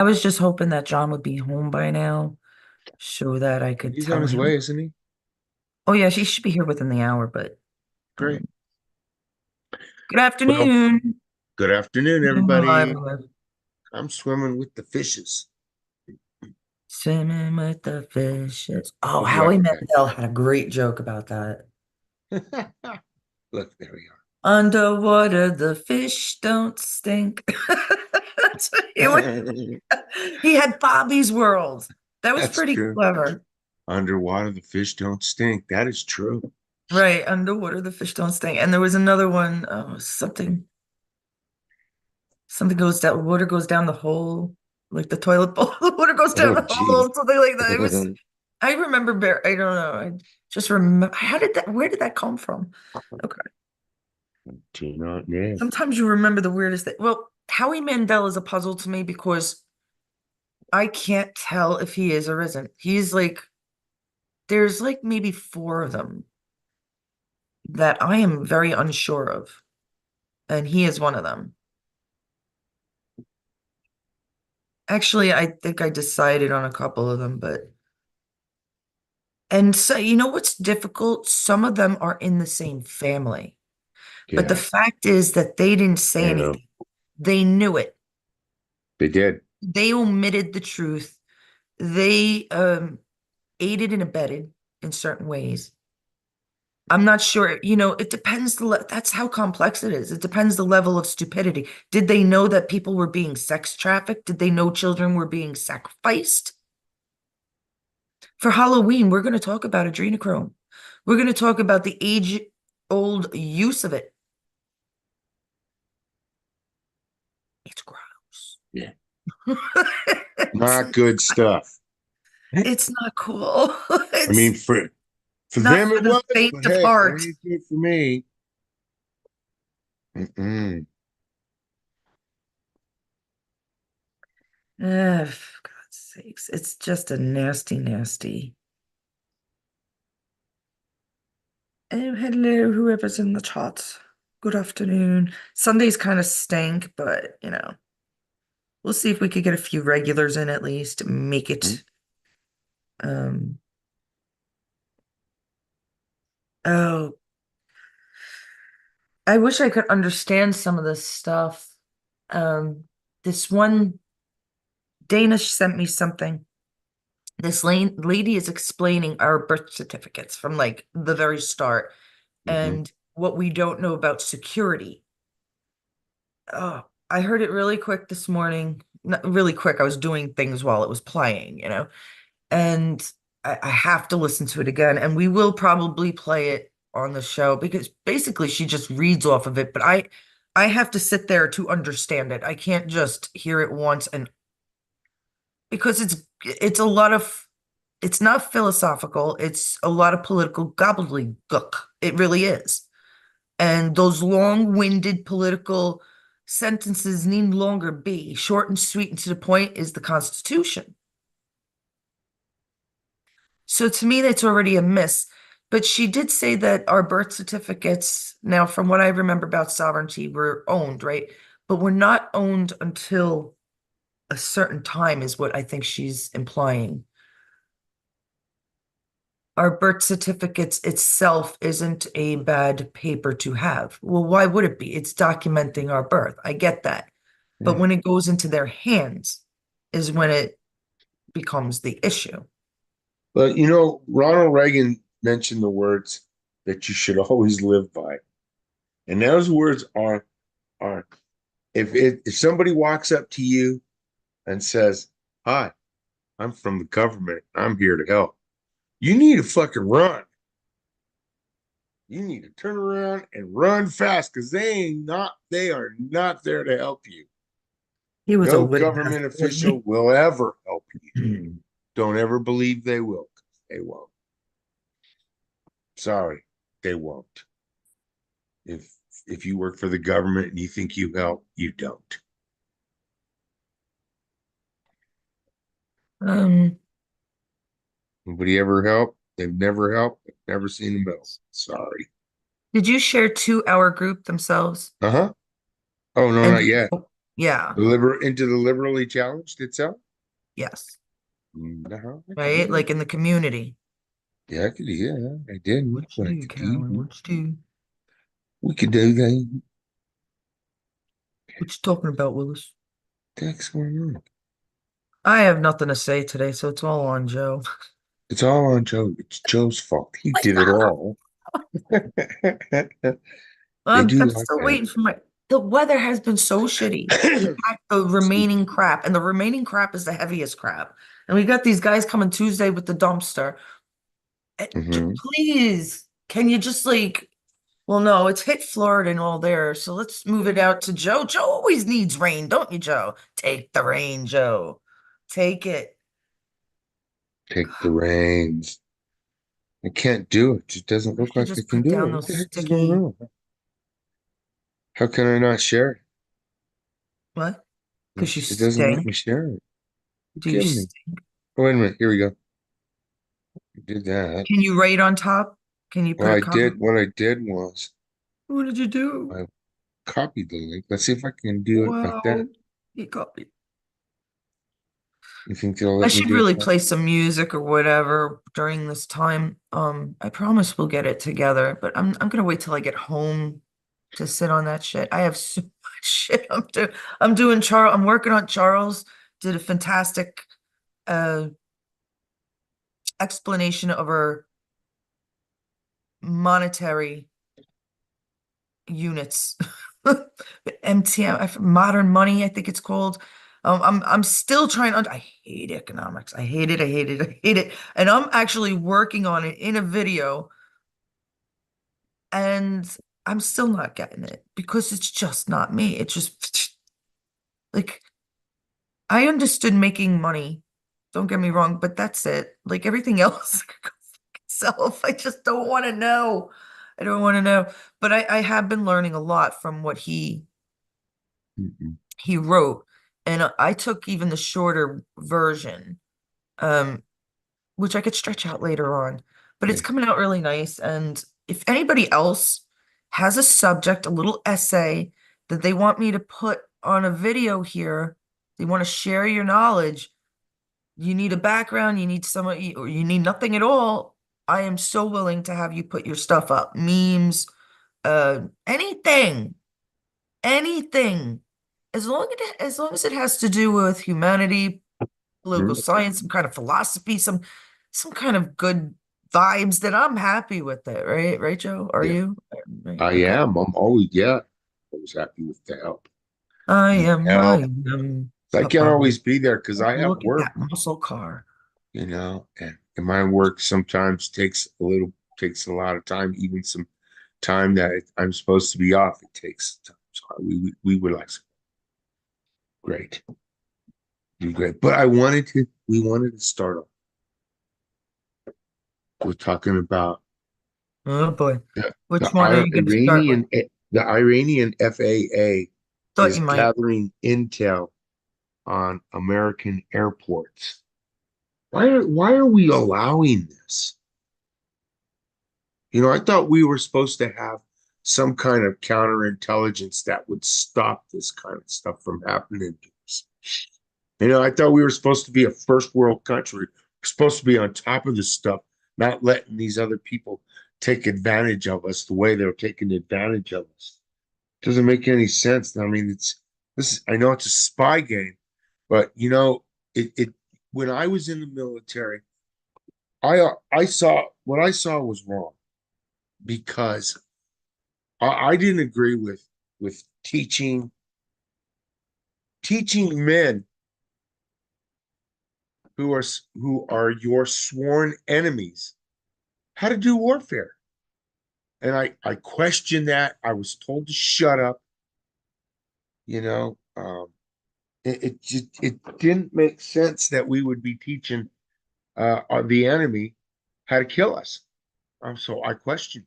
I was just hoping that John would be home by now so that I could He's on tell his way, him. isn't he? Oh, yeah, she should be here within the hour, but Great. um, good Well, afternoon. good afternoon, Live, everybody. live. I'm swimming with the fishes. Swimming with the fishes. Oh, Would you like Howie that? Mandel had a great joke about that. Look, there we Underwater, the fish don't stink. That's what are. he had Bobby's World. That was That's pretty true. clever. Underwater, the fish don't stink. That is true. Right, underwater, the fish don't stink. And there was another one, oh, something goes down, water goes down the hole, like the toilet bowl, the water goes down Oh, the geez. hole, something like that. It was, Do I remember, I don't know. I just remember, where did that come from? Okay. not know. Sometimes you remember the weirdest thing. Well, Howie Mandel is a puzzle to me because I can't tell if he is or isn't. There's like maybe four of them that I am very unsure of, and he is one of them. Actually, I think I decided on a couple of them, and so you know what's difficult? Some of them are in the same family, but the Yeah, fact is that they didn't I say know. anything. They knew it. They did. They omitted the truth. They aided and abetted in certain ways. I'm not sure, it depends that's how complex it is. It depends the level of stupidity. Did they know that people were being sex trafficked? Did they know children were being sacrificed? For Halloween, we're going to talk about adrenochrome. We're going to talk about the age-old use of it. It's gross. Yeah. It's, Not good stuff. I it's not cool. mean, It's for not them for it the was, faint but of hey, it heart. ain't good for me. Mm-mm. For God's sakes, it's just a nasty, nasty. Oh, hello, whoever's in the chat. Good afternoon. Sundays kind of stink, but we'll see if we could get a few regulars in at least, make it. Um, oh, I wish I could understand some of this stuff. Um, this one Danish sent me something. This lady is explaining our birth certificates from like the very start Mm-hmm. and what we don't know about security. Oh, I heard it really quick this morning. Not really quick. I was doing things while it was playing, and I have to listen to it again. And we will probably play it on the show because basically she just reads off of it, but I have to sit there to understand it. I can't just hear it once and because it's not philosophical, it's a lot of political gobbledygook. It really is. And those long-winded political sentences need no longer be. Short and sweet and to the point is the Constitution. So to me, that's already a miss. But she did say that our birth certificates, now from what I remember about sovereignty, were owned, right? But we're not owned until a certain time, is what I think she's implying. Our birth certificates itself isn't a bad paper to have. Well, why would it be? It's documenting our birth. I get that. But Yeah. when it goes into their hands is when it becomes the issue. But Ronald Reagan mentioned the words that you should always live by. And those words are if somebody walks up to you and says, "Hi, I'm from the government. I'm here to help." You need to fucking run. You need to turn around and run fast because they are not there to help you. He was a No wit bastard, government wasn't official he? will ever help you. Don't ever believe they will. They won't. Sorry, they won't. If if you work for the government and you think you help, you don't. Um, Nobody ever helped. They've never helped. I've never seen them help. Sorry. did you share to our group themselves? Uh-huh. Oh no, And not yet. Yeah, Into the liberally challenged itself? yes, No, I could do right? that. Like in the community. Yeah, I could do that. I did. Look What you what I do, could do. Carolyn? What you do? We could do that. What you talking about, Willis? What's going on? I have nothing to say today, so it's all on Joe. It's all on Joe. It's Joe's fault. He did it all. They do I'm like still that. waiting for my. The weather has been so shitty. We packed the Excuse me. remaining crap, and the remaining crap is the heaviest crap. And we got these guys coming Tuesday with the dumpster. Hmm. Please, can you just like, well, no, it's hit Florida and all there, so let's move it out to Joe. Joe always needs rain, don't you, Joe? Take the rain, Joe. Take it. Take the reins. I can't do it. It doesn't I look should like I just can put do down it. What those the heck is going sticky. on? How can I not share it? What? Because you It doesn't let me stink. share it. You Do you kidding me? stink? Oh, wait a minute. Here we go. I did that. Can you write on top? Can you put Well, a I did. comment? What I did was What did you do? I copied the link. Let's see if I can do it like that. Wow. You got me. You think they'll I let me should do it? really play some music or whatever during this time. I promise we'll get it together, but I'm gonna wait till I get home to sit on that shit. I have so much shit I'm doing Charles. I'm working on Charles. Did a fantastic uh explanation of our monetary units. Modern money, I think it's called. I'm still trying to, I hate economics. I hate it. I hate it. I hate it. And I'm actually working on it in a video, and I'm still not getting it because it's just not me. It's just like I understood making money. Don't get me wrong, but that's it. Like everything else, self, I just don't want to know. I don't want to know. But I have been learning a lot from what Mm-mm. he wrote, and I took even the shorter version, um, which I could stretch out later on. But it's Okay. coming out really nice. And if anybody else has a subject, a little essay that they want me to put on a video here, they want to share your knowledge, you need a background, you need someone, or you need nothing at all. I am so willing to have you put your stuff up, memes, anything, anything, as long as it has to do with humanity, political Mhm. science, some kind of philosophy, some kind of good vibes, that I'm happy with it, right? Right, Joe? Are Yeah, you? Right. I Okay. am. I'm always, yeah. I was happy with the help. I Need am, I help. am I can't Papa. always be there because I have Look at work, that muscle car. and my work sometimes takes a lot of time, even some time that I'm supposed to be off. It takes time. So we would like great, be great. But we wanted to start off with talking about Oh boy. the, Which one are you going to start with? The Iranian FAA Thought is you might. gathering intel on American airports. Why are we allowing this? I thought we were supposed to have some kind of counterintelligence that would stop this kind of stuff from happening to us. I thought we were supposed to be a first world country. We're supposed to be on top of this stuff, not letting these other people take advantage of us the way they're taking advantage of us. Doesn't make any sense. I mean, I know it's a spy game, but it when I was in the military, I saw what I saw was wrong because I didn't agree with teaching men who are your sworn enemies how to do warfare. And I questioned that. I was told to shut up. You know, it didn't make sense that we would be teaching the enemy how to kill us. So I questioned,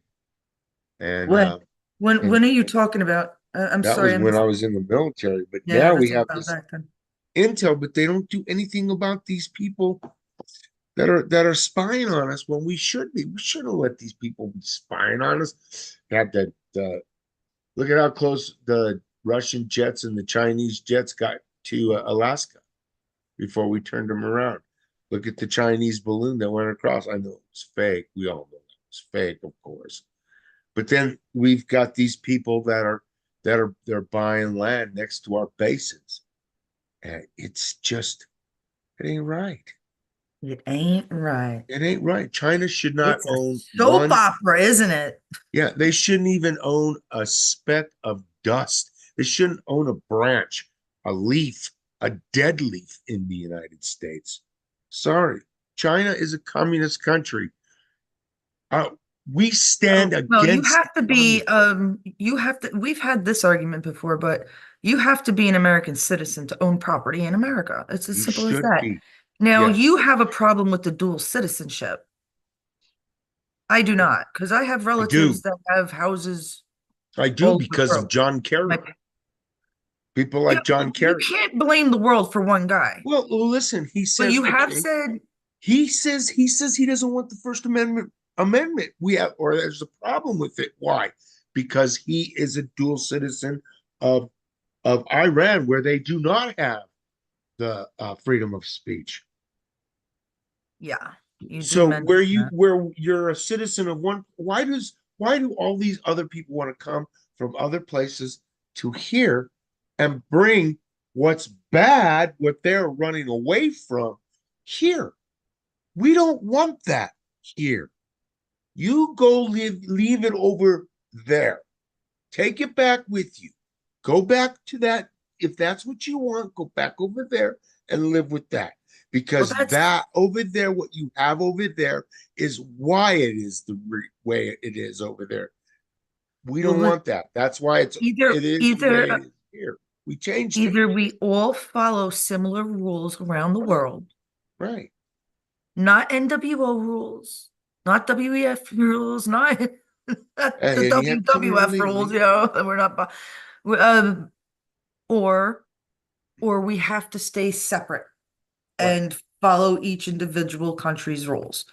and When? and When are you talking about? I'm that sorry, was I when I missed. was in the military. But Yeah, now we that's have about this back then. intel, but they don't do anything about these people that are spying on us when we should be. We shouldn't let these people be spying on us. Had that look at how close the Russian jets and the Chinese jets got to Alaska before we turned them around. Look at the Chinese balloon that went across. I know it was fake. We all know it was fake, of course. But then we've got these people that are they're buying land next to our bases. And it's just it ain't right. It ain't right. It ain't right. China should not It's a own soap one. opera, isn't it? Yeah, they shouldn't even own a speck of dust. They shouldn't own a branch, a leaf, a dead leaf in the United States. Sorry. China is a communist country. Uh, we stand Well, you against have to be, communism. you have to, we've had this argument before, but you have to be an American citizen to own property in America. It's as You simple as should that. be. Now, you Yes, have a problem with the dual citizenship. I do not, because I have I relatives do. that have houses I do all over the because of world. John My, Kerry. People yeah, like John well, you Kerry. can't blame the world for one guy, Well, listen, he but says, you have okay, said, he says he doesn't want the First Amendment. We have, or there's a problem with it. Why? Because he is a dual citizen of Iran, where they do not have the freedom of speech. yeah, you did So mention that. where you're a citizen of one, why do all these other people want to come from other places to here and bring what's bad, what they're running away from here? We don't want that here. You go leave it over there. Take it back with you. Go back to that. If that's what you want, go back over there and live with that. Well, Because that's, that over there, what you have over there, is why it is the way it is over there. We well, don't want that. That's why it is the way it is here. We changed it. either we all follow similar rules around the Right. world, Right. not NWO rules, not WEF rules, not, not the And you have too many WWF rules, lately. that we're not, or we have to stay separate Right. and follow each individual country's rules.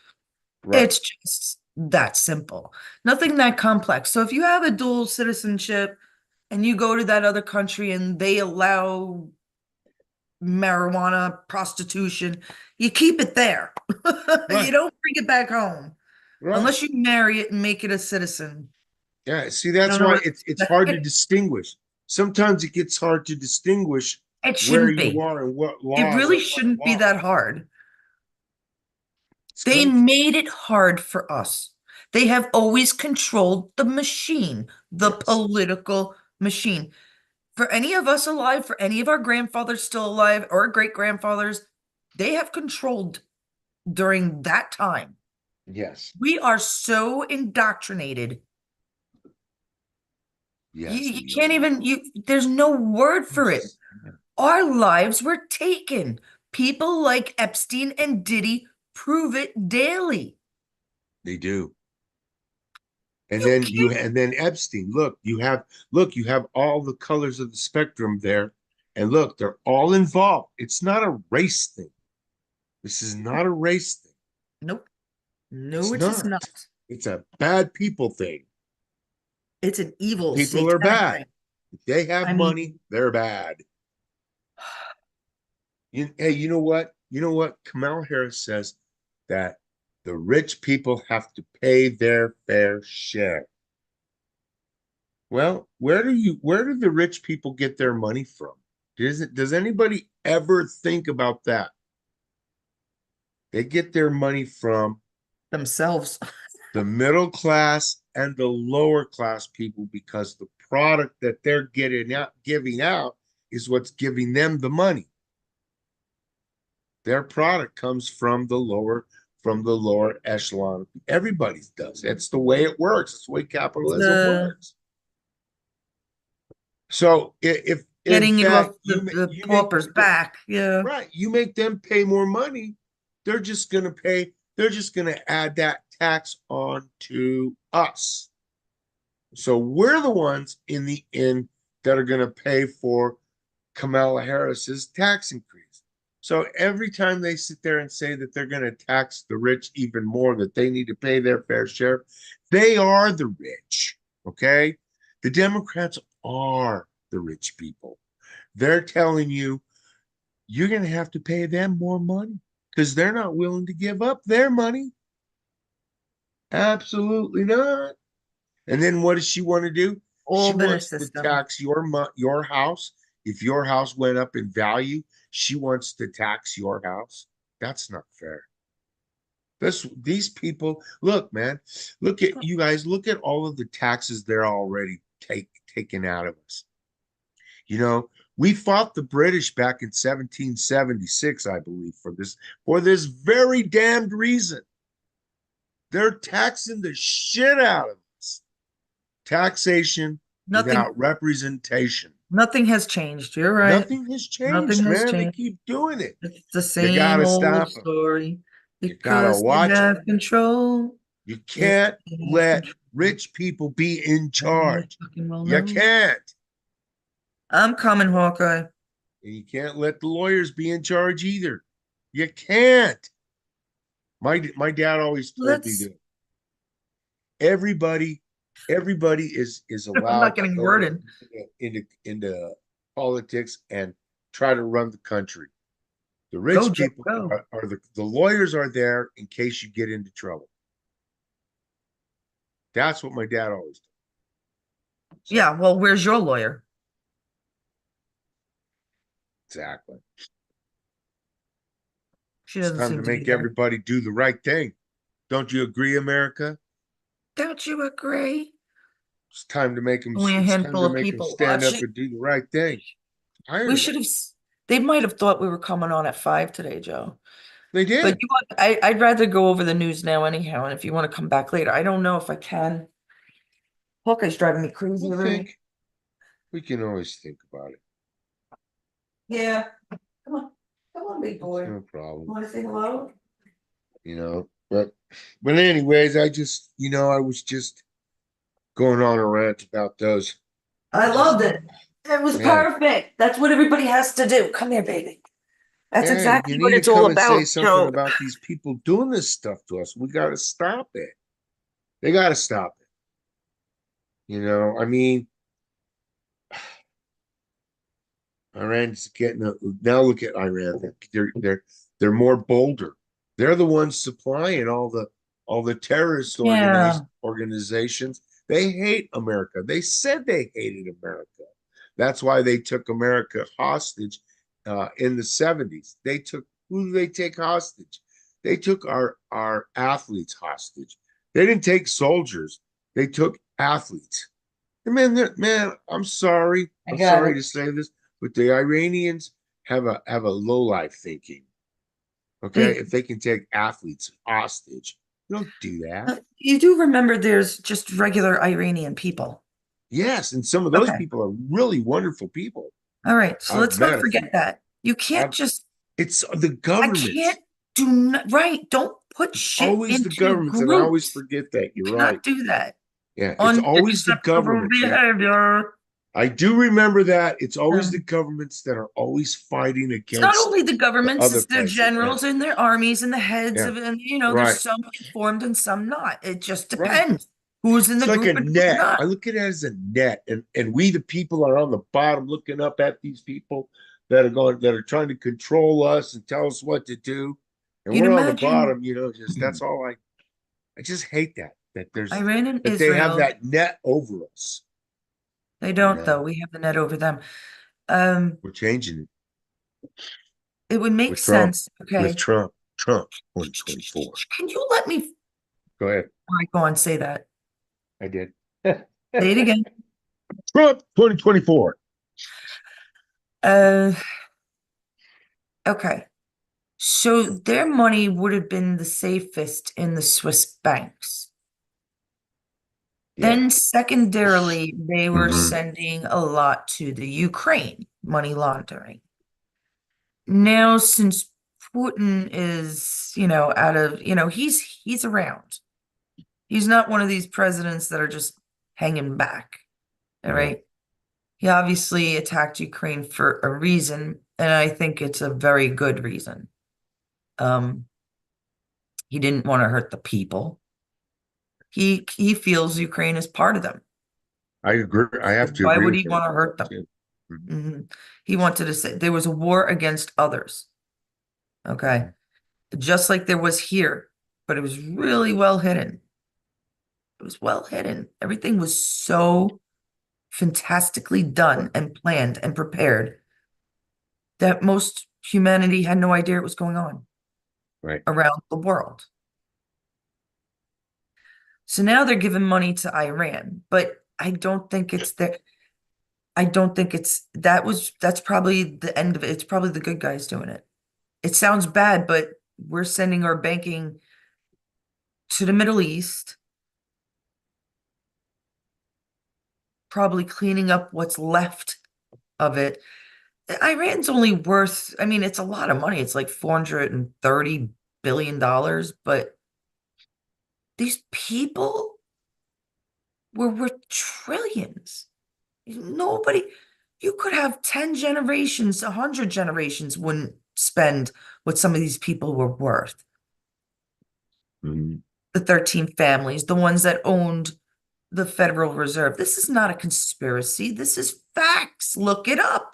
Right. It's just that simple. Nothing that complex. So if you have a dual citizenship and you go to that other country and they allow marijuana, prostitution, you keep it there. You Right. don't bring it back home Right. unless you marry it and make it a citizen. Yeah, see, I that's don't know why what it's to hard to say. distinguish. Sometimes it gets hard to distinguish It where shouldn't you be. are and what It laws really are what shouldn't be laws. that hard. It's They country. made it hard for us. They have always controlled the machine, the Yes. political machine. For any of us alive, for any of our grandfathers still alive or great grandfathers, they have controlled during that time. Yes. We are so indoctrinated. Yes, You we can't are. even, there's no word for it. Yes. Yeah, Our lives were taken. People like Epstein and Diddy prove it daily. they do. And You then can't, Epstein. You have all the colors of the spectrum there. And look, they're all involved. It's not a race thing. This is not a race thing. nope. No, It's it is not. not. It's a bad people thing. It's an evil People are satanic bad. thing. If they have I mean, money, they're bad. Hey, you know what? You know what? Kamala Harris says that the rich people have to pay their fair share. Well, where do the rich people get their money from? Does anybody ever think about that? They get their money from themselves. the middle class and the lower class people because the product that they're giving out is what's giving them the money. Their product comes from the lower echelon. Everybody's does. That's the way it works. It's the way capitalism The works. So if in getting it off fact the pauper's back. Yeah. right, you make them pay more money, they're just gonna add that tax on to us. So we're the ones in the end that are gonna pay for Kamala Harris's tax increase. So every time they sit there and say that they're going to tax the rich even more, that they need to pay their fair share, they are the rich. Okay. The Democrats are. the rich people. They're telling you you're going to have to pay them more money because they're not willing to give up their money. Absolutely not. And then what does she want to do? She All been a wants to system. tax your house. If your house went up in value, she wants to tax your house. That's not fair. These people, look, man, look at you guys, look at all of the taxes they're already taken out of us. You know, we fought the British back in 1776, I believe, for this very damned reason. They're taxing the shit out of us. Taxation Nothing, without representation. nothing has changed. You're right. Nothing has Nothing changed, has man. They changed. keep doing it. It's the You same gotta old stop them. story. You gotta Because they watch them. have control. You If can't they have let control, rich people be in then they charge. fucking well You know. can't. I'm coming, Hawkeye. And you can't let the lawyers be in charge either. You can't. My dad always told me Let's. that everybody everybody is I'm not allowed to getting go worded. into politics and try to run the country. The Go, rich Joe, people go. are the lawyers are there in case you get into trouble. That's what my dad always told. So Yeah, well, where's your lawyer? exactly. She It's doesn't time seem to to be make there. everybody do the right thing. Don't you agree, America? Don't you agree? It's time to make them. Only a It's time handful to of make them people stand watch up it. and do the right thing. We Tired of should that. have. They might have thought we were coming on at 5 today, Joe. They But did. I'd rather go over the news now anyhow. And if you want to come back later, I don't know if I can. Hawkeye's driving me crazy We'll already. think. We can always think about it. Yeah. Come on. Come on, big It's boy. no You problem. want to say hello? But anyways, I was just going on a rant about those. I I just loved it. It was yeah. perfect. That's what everybody has to do. Come here, baby. That's Yeah, you exactly what need to it's all come and say about, something Joe. about these people doing this stuff to us. We gotta stop it. They gotta stop it. I mean, Iran's getting now look at Iran. They're more bolder. They're the ones supplying all the terrorist Yeah. organizations. They hate America. They said they hated America. That's why they took America hostage in the 70s. Who did they take hostage? They took our athletes hostage. They didn't take soldiers. They took athletes. And man, I'm sorry. I I'm got sorry it. to say this, but the Iranians have a low life thinking. Okay, They, if they can take athletes hostage, you don't do that. you do remember there's just regular Iranian people. Yes, and some of those Okay. people are really wonderful people. All right. So I've let's not met a forget few. that. You can't I've just, It's the I governments. can't do not, right. Don't put It's shit always the into governments, and I always groups. forget that. You You're right. cannot do that. Yeah, it's always the Unacceptable governments. behavior. I do remember that. It's always the Um, governments that are always fighting it's not against only the the governments, other it's their places. Yeah, generals and their armies and the heads yeah, of, and there's right, some informed and some not. It just right. depends who's in the It's like a group and who's net. not. I look at it as a net, and we the people are on the bottom looking up at these people that are trying to control us and tell us what to do, and You'd we're on the imagine bottom. Just that's all I just hate Iran and that they have Israel, that net over us. they You don't though. know, We have the net over them. Um, we're changing it it would make with Trump, sense. with Okay. Trump 2024. Can you let me Go ahead. all right, go on, say that? I did. Say it again. Trump 2024. Uh, okay. So their money would have been the safest in the Swiss banks. Yeah. Then secondarily, they were Hmm. sending a lot to the Ukraine, money laundering. Now, since Putin is, out of, he's around. He's not one of these presidents that are just hanging back. All No, right. He obviously attacked Ukraine for a reason, and I think it's a very good reason. Um, he didn't want to hurt the people. He feels Ukraine is part of them. I agree. I have So to why agree would with he him want to about hurt that them? too. Mhm. Mhm. He wanted to say there was a war against others. Okay. Mhm. Just like there was here, but it was really well hidden. It was well hidden. Everything was so fantastically done and planned and prepared that most humanity had no idea it was going on Right. around the world. So now they're giving money to Iran, but I don't think it's that. I don't think that's probably the end of it. It's probably the good guys doing it. It sounds bad, but we're sending our banking to the Middle East, probably cleaning up what's left of it. Iran's only worth, I mean, it's a lot of money. It's like $430 billion, but these people were worth trillions. Nobody, you could have 10 generations, 100 generations wouldn't spend what some of these people were worth. Mhm. The 13 families, the ones that owned the Federal Reserve. This is not a conspiracy. This is facts. Look it up.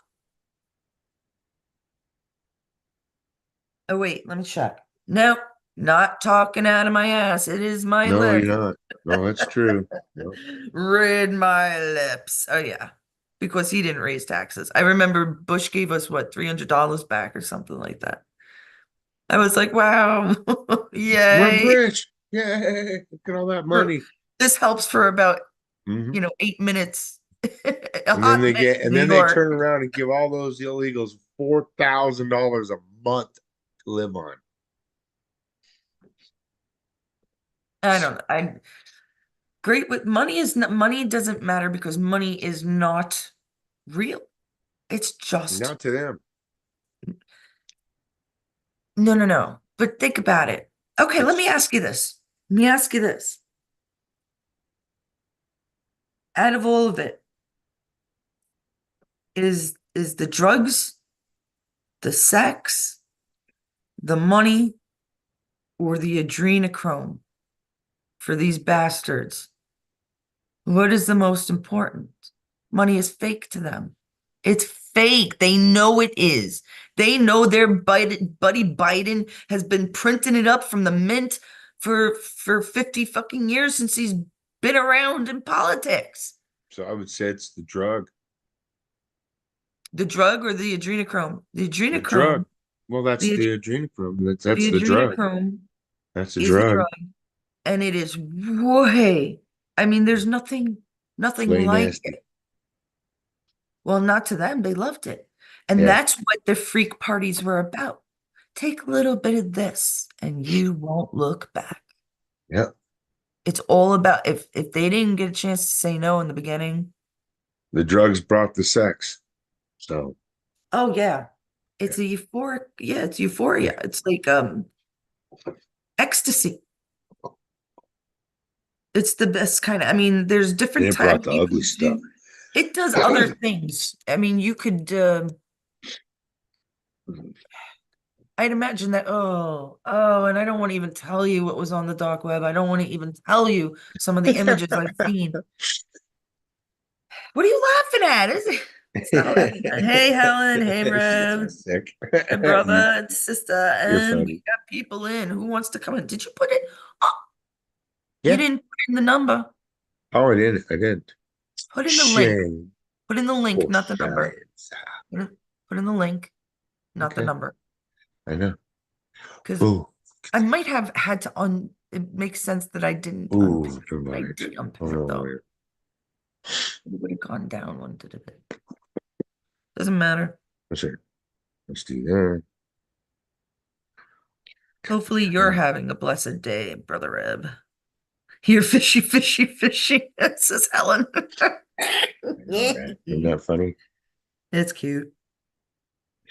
Oh, wait, let me check. Nope, not talking out of my ass. It is my No, you're lips. not. No, that's true. No. Read my lips. Oh, yeah, because he didn't raise taxes. I remember Bush gave us what, $300 back or something like that. I was like, wow, We're yay. rich. Yay. Look at all that For, money. this helps for about, Hmm. 8 minutes. A hot minute in And New then they York. turn around and give all those illegals $4,000 a month to live on. I don't know. I great with money is not money doesn't matter because money is not real. It's just Not to them. no, no, no. But think about it. Okay, let me It's ask you this. Let me ask you this. Out of all of it, is the drugs, the sex, the money, or the adrenochrome for these bastards? What is the most important? Money is fake to them. It's fake. They know it is. They know their buddy Biden has been printing it up from the mint for 50 fucking years since he's been around in politics. so I would say it's the drug. The drug or the adrenochrome? The The drug. adrenochrome, Well, that's the ad- the adrenochrome. That's the the drug. adrenochrome That's the is the drug. drug, and it is way. I mean, there's It's nothing way like nasty. it. Well, not to them. They loved it. And Yeah. that's what the freak parties were about. Take a little bit of this and you won't look back. Yeah. It's all about if they didn't get a chance to say no in the beginning. The drugs brought the sex. So, Oh yeah. yeah. It's a euphoric, yeah, it's Yeah. euphoria. It's like ecstasy. It's the best kind of, I mean, there's Then different it type brought the you ugly could stuff. do. It does other things. I mean, you could I'd imagine that, and I don't want to even tell you what was on the dark web. I don't want to even tell you some of the images I've seen. What are you laughing at? It's not a laughing at. Hey, Helen. Hey, She's so Rev. sick. Hey, brother and sister. You're And we funny. got people in. Who wants to come in? Did you put it? Oh, you Yeah. didn't put in the number. Oh, I didn't. I didn't. Put in the link. Shame. Put in the link, For not the number. science. Put in the link, not the Okay. number. I know. Because Ooh. I might have had to it makes sense that I didn't Ooh, unpin it. I invite. did unpin Hold it on. though. Wait. It would have gone down one to the bit. Doesn't matter. Let's see. Let's do that. Hopefully you're having a blessed day, Brother Eb. You're fishy, fishy, fishy, says Helen. I know, right? Isn't that funny? It's cute.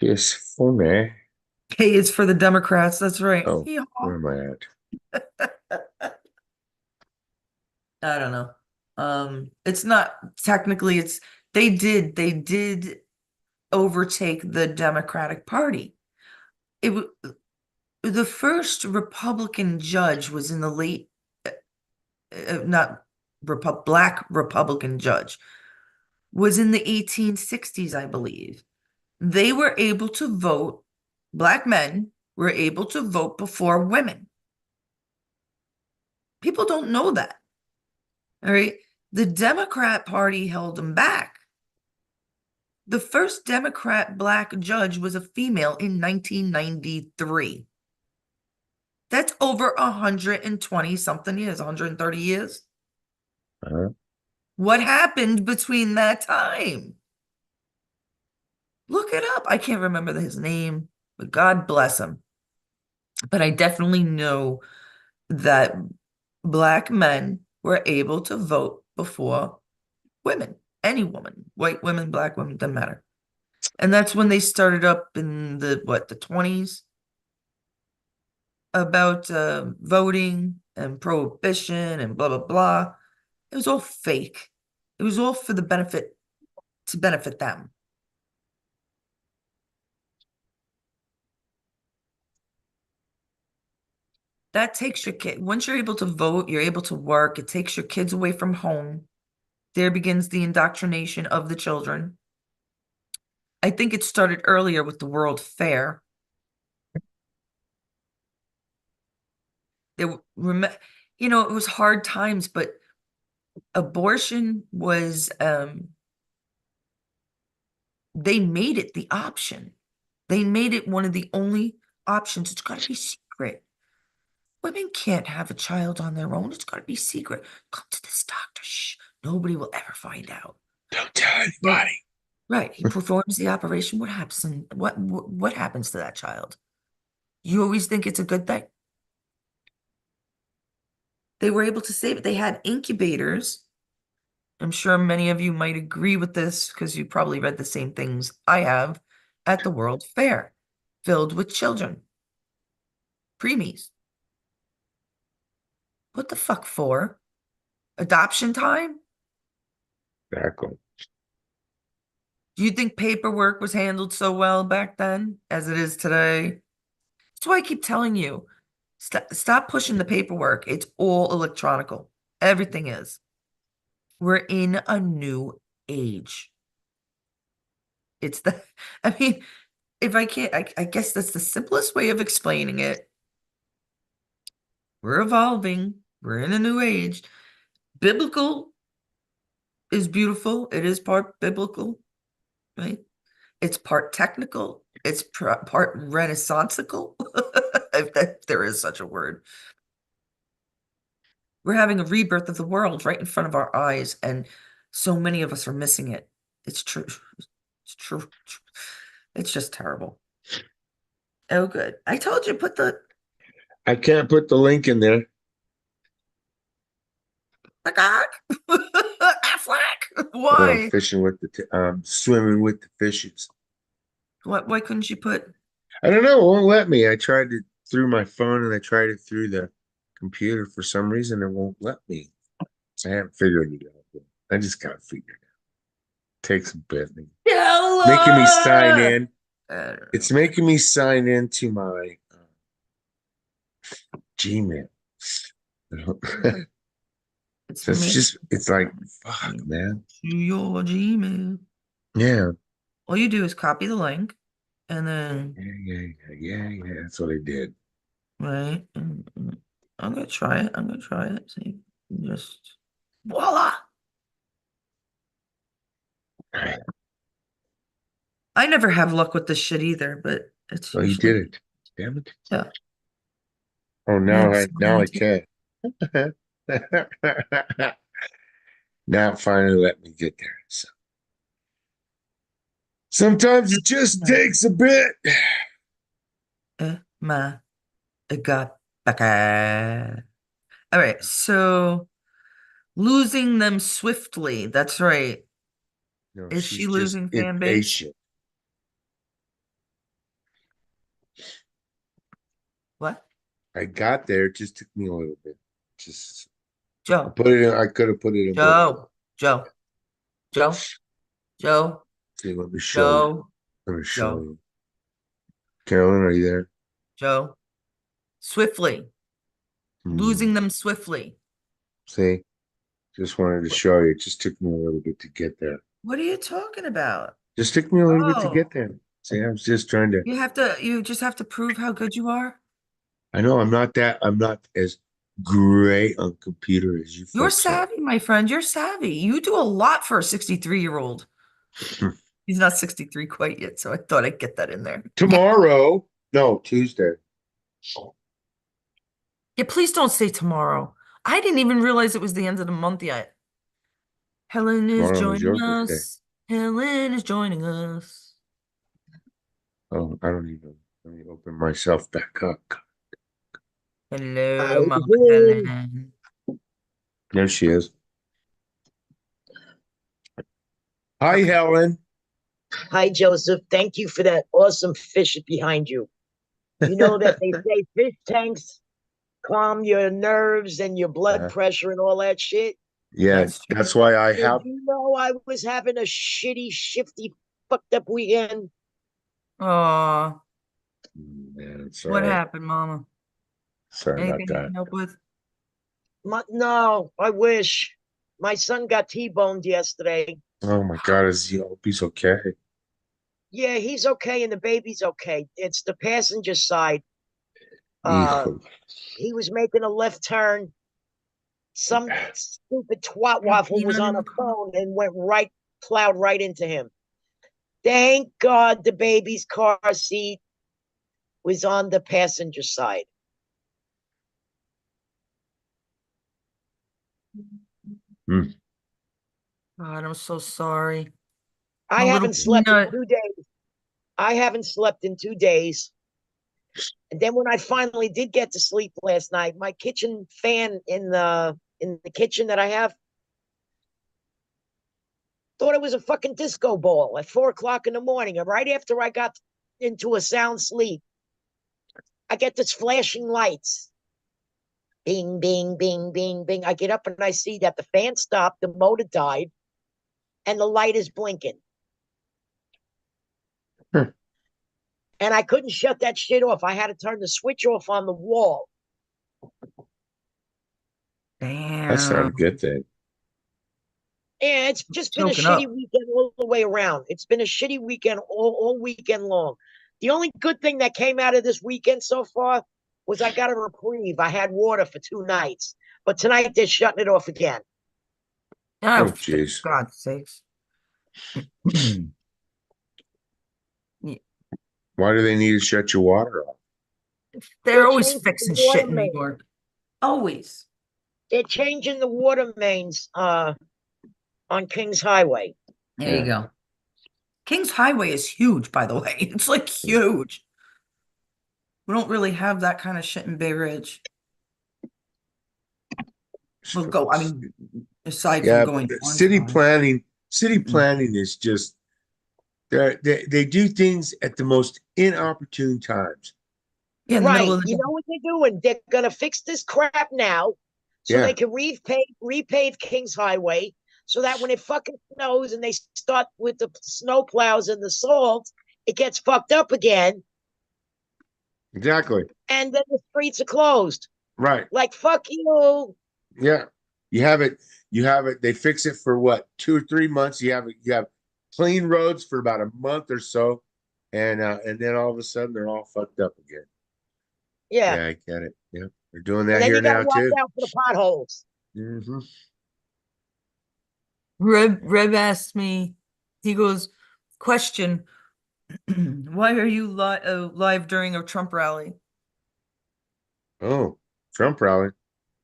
It's funny. Hey, it's for the Democrats. That's right. Oh, where Yeehaw. am I at? I don't know. It's not technically they did overtake the Democratic Party. It the first Republican judge was in the late not Black Republican judge was in the 1860s, I believe. They were able to vote, black men were able to vote before women. People don't know that. All right. The Democrat Party held them back. The first Democrat black judge was a female in 1993. That's over 120 something years, 130 years. Uh-huh. What happened between that time? Look it up. I can't remember his name, but God bless him. But I definitely know that black men were able to vote before women, any woman, white women, black women, doesn't matter. And that's when they started up in the what, the 20s about voting and prohibition and blah blah blah. It was all fake. It was all for the benefit to benefit them. That takes your kid, once you're able to vote, you're able to work, it takes your kids away from home. There begins the indoctrination of the children. I think it started earlier with the World Fair. There, it was hard times, but abortion was, they made it the option. They made it one of the only options. It's got to be secret. Women can't have a child on their own. It's got to be secret. Come to this doctor. Shh. Nobody will ever find out. Don't tell Well, anybody. right. He performs the operation. What happens? And what happens to that child? You always think it's a good thing. They were able to save it. They had incubators. I'm sure many of you might agree with this because you probably read the same things I have at the World Fair, filled with children, preemies. What the fuck for? Adoption time? Exactly. Do you think paperwork was handled so well back then as it is today? That's why I keep telling you, stop pushing the paperwork. It's all electronical. Everything is. We're in a new age. It's the, I mean, if I can't, I guess that's the simplest way of explaining it. We're evolving. We're in a new age. Biblical is beautiful. It is part biblical, right? It's part technical. It's part renaissanceical, if there is such a word. We're having a rebirth of the world right in front of our eyes, and so many of us are missing it. It's true. It's true. It's just terrible. Oh, good. I told you put I can't put the link in there. the cock. Affleck. Oh, I'm Why? fishing with swimming with the fishes. Why couldn't you put? I don't know. It won't let me. I tried it through my phone and I tried it through the computer. For some reason, it won't let me. I haven't figured it out yet. I just gotta figure it out. Takes a bit. Making me sign Ella! in. It's making me sign into my Gmail. It's So it's me just, it's like, fuck, man. to your Gmail. Yeah. All you do is copy the link and then, Yeah. That's what I did. right? I'm gonna try it. I'm gonna try it. See, just voila. All right. I never have luck with this shit either, but it's Oh, you usually, did it. Damn it. yeah. Oh, Next now I slide. can. Now it finally let me get there. So sometimes it just takes a bit. My God. Okay. All right. So losing them swiftly. That's right. No, Is she's she just losing fan base? impatient. What? I got there. It just took me a little bit. Just Joe. I could have put it in both. Joe. Joe. Joe. Joe. See, let me show you. Joe. Let me show Joe. you. Carolyn, are you there? Joe. Swiftly. Hmm. Losing them swiftly. See, just wanted to show you. It just took me a little bit to get there. What are you talking about? Just took me a little bit to Oh, get there. See, I was just trying to. you just have to prove how good you are. I know I'm not as great on computer as you You're folks are. savvy, my friend. You're savvy. You do a lot for a 63-year-old. He's not 63 quite yet, so I thought I'd get that in there. Tomorrow, no, Tuesday. Yeah, please don't say tomorrow. I didn't even realize it was the end of the month yet. Helen is Tomorrow is joining your birthday. us. Helen is joining us. Oh, I don't even. Let me open myself back up. Hello, I Mama do. Helen. There she is. Hi, Okay. Helen. Hi, Joseph. Thank you for that awesome fish behind you. You know that they say fish tanks calm your nerves and your blood Uh, pressure and all that shit. yeah, That's true. that's why I Did have. you know I was having a shitty, shifty, fucked up weekend? Aw, Man, what sorry. happened, Mama? Sorry about Anything I that. can help with? No, I wish. My son got T-boned yesterday. Oh my God, is he? I hope he's okay. Yeah, he's okay and the baby's okay. It's the passenger side. Uh, Ew. he was making a left turn. Some stupid twat Have waffle was peanut on in a the car? phone and plowed right into him. Thank God the baby's car seat was on the passenger side. Mm. God, I'm so sorry. I My little haven't slept in peanut. 2 days. I haven't slept in 2 days. And then when I finally did get to sleep last night, my kitchen fan in the kitchen that I have thought it was a fucking disco ball at 4 o'clock in the morning. And right after I got into a sound sleep, I get this flashing lights. Bing, bing, bing, bing, bing. I get up and I see that the fan stopped, the motor died, and the light is blinking. Huh. And I couldn't shut that shit off. I had to turn the switch off on the wall. That's not a Damn. good thing. And it's just been a Choking shitty up. weekend all the way around. It's been a shitty weekend all weekend long. The only good thing that came out of this weekend so far was I got a reprieve. I had water for 2 nights. But tonight they're shutting it off again. Oh, Oh, for jeez. God's sakes. Yeah, Why do they need to shut your water off? they're They're always changing the fixing shit water in New main. York. Always. They're changing the water mains on Kings Highway. There you Yeah. go. Kings Highway is huge, by the way. It's like huge. We don't really have that kind of shit in Bay Ridge. We'll go, I mean, aside from Yeah, going to city Armstrong. planning, city Mm-mm. planning is just they do things at the most inopportune times. Yeah, in the middle Right. of the You know day. what they're doing? They're gonna fix this crap now so they Yeah, can repave Kings Highway so that when it fucking snows and they start with the snow plows and the salt, it gets fucked up again, exactly. and then the streets are closed. Right. Like fuck you. Yeah. You have it, you have it, they fix it for what, 2 or 3 months. You have clean roads for about a month or so, and then all of a sudden they're all fucked up again. Yeah. Yeah, I get it. Yeah. They're doing And that then here you gotta now watch too. out for the potholes. Hmm. Reb asked me, he goes, question, why are you live during a Trump rally? Oh, Trump rally.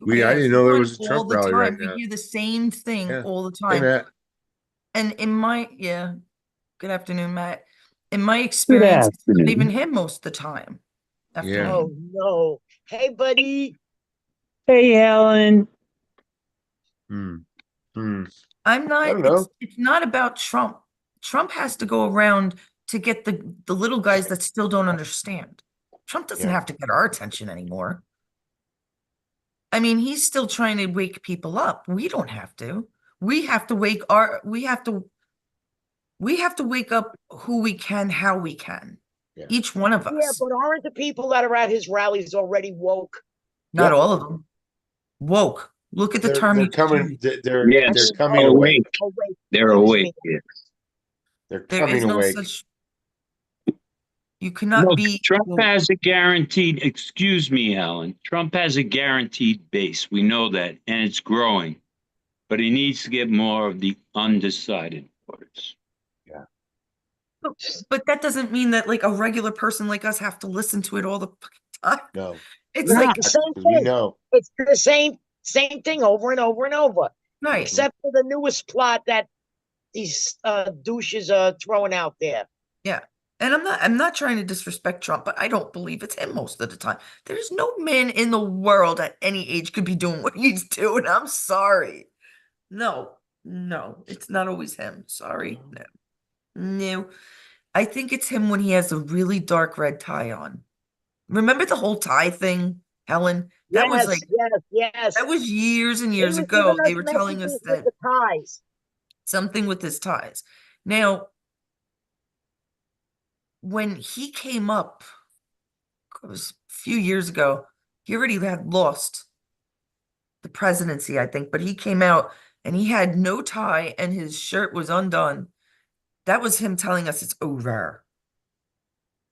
I Yes, didn't we know there do it was a all Trump the rally right time. We now. hear the same thing Yeah. all the Hey time. Matt. And yeah, good afternoon, Matt. In my Good experience, it's not even afternoon. him most of the time. Yeah. Oh Afternoon. no. Hey buddy. Hey, Alan. Hmm. Hmm. I'm I not, don't know. it's not about Trump. Trump has to go around to get the little guys that still don't understand. Trump doesn't Yeah. have to get our attention anymore. I mean, he's still trying to wake people up. We don't have to. We have to we have to wake up who we can, how we can. Yeah. Each one of Yeah, us. but aren't the people that are at his rallies already woke? Not Yep. all of them. Woke. Look at the They're term they're you coming. choose. They're I they're Yes, mean, coming away. awake. awake, They're excuse awake. me. Yes. They're There is coming no away. such, you cannot No, be, Trump well, has a guaranteed, excuse me, Alan. Trump has a guaranteed base. We know that, and it's growing. But he needs to get more of the undecided voters. but that doesn't mean that like a regular person like us have to listen to it all the fucking time. No, It's Not like, the same because we thing. know. It's the same thing over and over and over, right. except for the newest plot that these douches are throwing out there. Yeah. And I'm not trying to disrespect Trump, but I don't believe it's him most of the time. There's no man in the world at any age could be doing what he's doing. I'm sorry. No, no, it's not always him. Sorry. No. No. I think it's him when he has a really dark red tie on. Remember the whole tie thing, Helen? That was Yes, like, yes. that was years and He years was giving ago. us They were telling us messages with that the ties. something with his ties. Now, when he came up, it was a few years ago, he already had lost the presidency, I think, but he came out and he had no tie and his shirt was undone. That was him telling us it's over.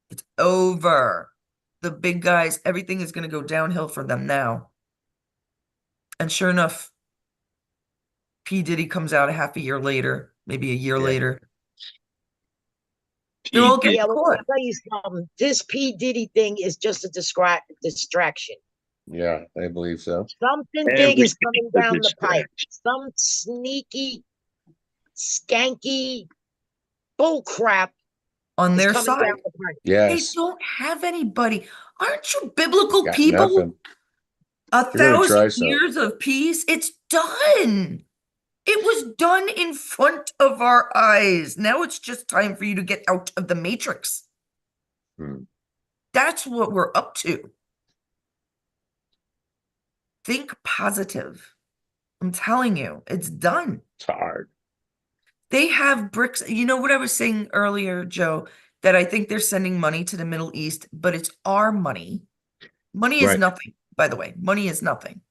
It's over. The big guys, everything is going to go downhill for them now. And sure enough, P. Diddy comes out a half a year later, maybe a year Yeah. later. They're all getting Yeah, let me caught. tell you something. This P. Diddy thing is just a distraction. Yeah, I believe so. Something big Everything is coming is a down the pipe. distraction. Some sneaky, skanky bull crap On is their coming side. down the pipe. They Yes, don't have anybody. Aren't you biblical got people? nothing. A They're gonna try 1,000 some. years of peace. It's done. It was done in front of our eyes. Now it's just time for you to get out of the matrix. Hmm. That's what we're up to. Think positive. I'm telling you, it's done. It's hard. They have bricks. You know what I was saying earlier, Joe, that I think they're sending money to the Middle East, but it's our money. Money is Right. nothing, by the way. Money is nothing.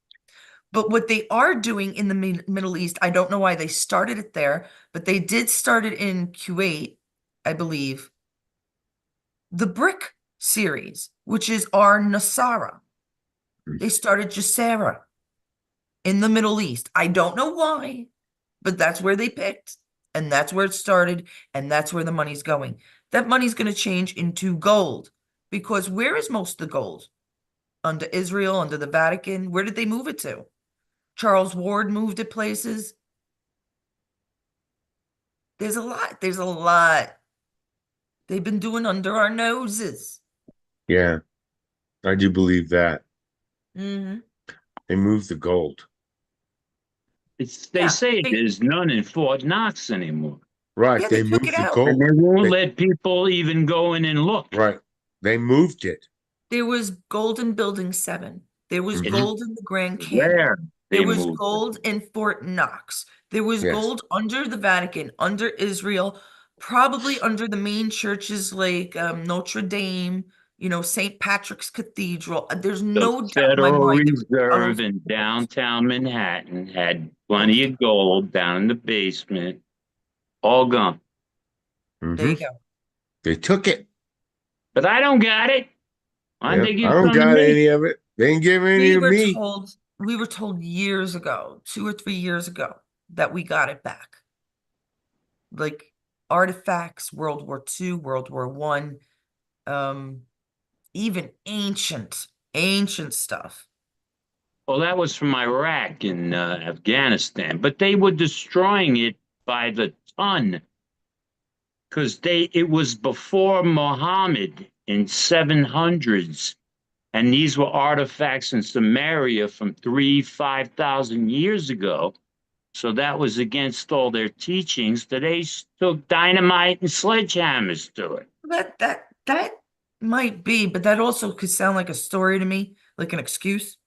But what they are doing in the Middle East, I don't know why they started it there, but they did start it in Kuwait, I believe. The Brick series, which is our Nasara. They started Jassera in the Middle East. I don't know why, but that's where they picked, and that's where it started, and that's where the money's going. That money's going to change into gold because where is most of the gold? Under Israel, under the Vatican. Where did they move it to? Charles Ward moved it places. There's a lot. There's a lot. They've been doing under our noses. Yeah, I do believe that. Hmm. They moved the gold. They Yeah, say they, there's none in Fort Knox anymore. Right, yeah, they they took it moved the out. And gold. they won't They- let people even go in and look. right, they moved it. There was gold in Building 7. There was Mhm. gold in the Grand Canyon. Where There they was moved. gold in Fort Knox. There was Yes. gold under the Vatican, under Israel, probably under the main churches like Notre Dame, St. Patrick's Cathedral. There's The no doubt in my Federal mind. It was Reserve of in gold. downtown Manhattan had plenty of gold down in the basement, all gone. There you Mhm. go. They took it. But I don't got it. Why Yeah, they give I don't some to got me? any of it. They didn't give any to me. We were told years ago, 2 or 3 years ago, that we got it back. Like artifacts, World War II, World War One, even ancient stuff. Well, that was from Iraq and Afghanistan, but they were destroying it by the ton because it was before Muhammad in 700s, and these were artifacts in Samaria from 5,000 years ago. So that was against all their teachings. That they took dynamite and sledgehammers to it. That might be, but that also could sound like a story to me, like an excuse.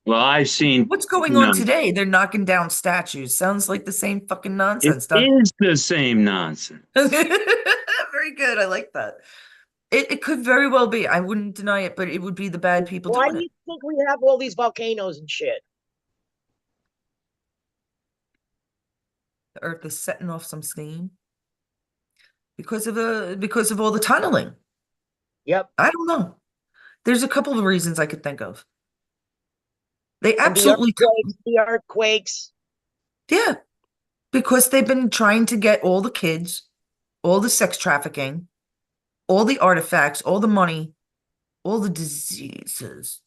Well, I've seen. What's going on No, today? They're knocking down statues. Sounds like the same fucking it nonsense, doesn't is the same nonsense. it? Very good. I like that. It could very well be. I wouldn't deny it, but it would be the bad people Why doing do it. you think we have all these volcanoes and shit? The Earth is setting off some steam because of all the tunneling. Yep. I don't know. There's a couple of reasons I could think of. They And absolutely, the earthquakes. yeah, because they've been trying to get all the kids, all the sex trafficking, all the artifacts, all the money, all the diseases.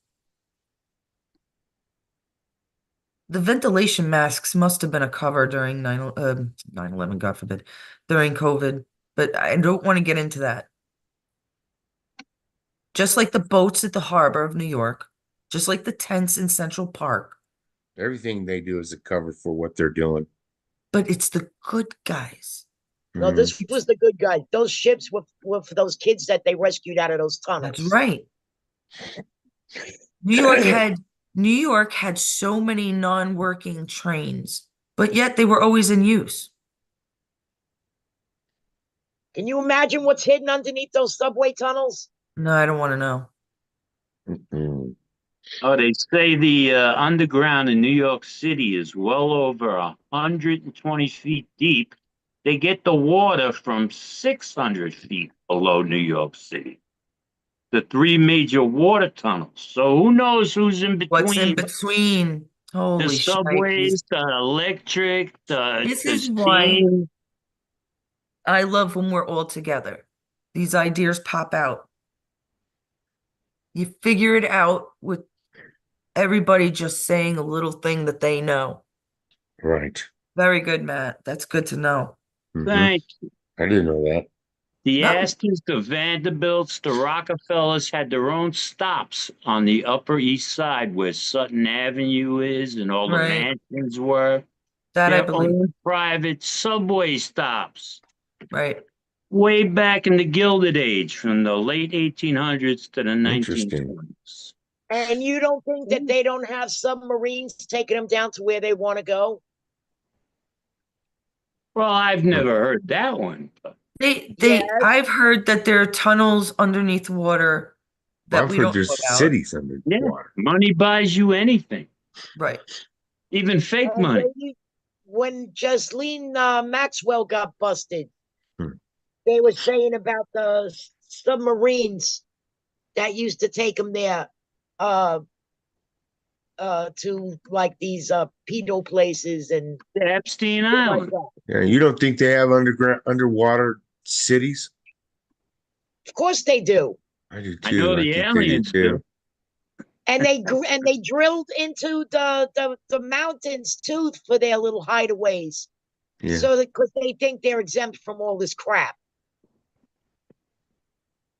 The ventilation masks must have been a cover during 9/11, God forbid, during COVID, but I don't want to get into that. Just like the boats at the harbor of New York, just like the tents in Central Park, Everything they do is a cover for what they're doing. but it's the good guys. No, Mm. this was the good guys. Those ships were for those kids that they rescued out of those That's tunnels. right. New York had New York had so many non-working trains, but yet they were always in use. Can you imagine what's hidden underneath those subway tunnels? No, I don't want to know. Mm-mm. Oh, they say the underground in New York City is well over 120 feet deep. They get the water from 600 feet below New York City. The three major water tunnels. So who knows who's in What's in between between? the Holy shnikes. subways, the electric, This the is why steam. I love when we're all together. These ideas pop out. You figure it out with everybody just saying a little thing that they know. Right. Very good, Matt. That's good to know. Mhm. Thank I didn't know that. The No. Astons, the Vanderbilts, the Rockefellers had their own stops on the Upper East Side where Sutton Avenue is and all the Right. mansions were. That I Their believe. own private subway stops Right. way back in the Gilded Age from the late 1800s to the Interesting. 1920s. And you don't think that they don't have submarines taking them down to where they want to go? Well, I've never heard that one. But Yes. I've heard that there are tunnels underneath water that I've we heard don't know there's about. cities under yeah, water. money buys you anything, Right. even fake And money. when Jocelyn Maxwell got busted, Hmm. they were saying about the submarines that used to take them there uh, to like these pedo places and The Epstein shit like Island. that. Yeah, you don't think they have underwater cities? Of course they do. I do I know too. I the think they do aliens too. do. And they drilled into the mountains too for their little hideaways. Yeah. So that because they think they're exempt from all this crap.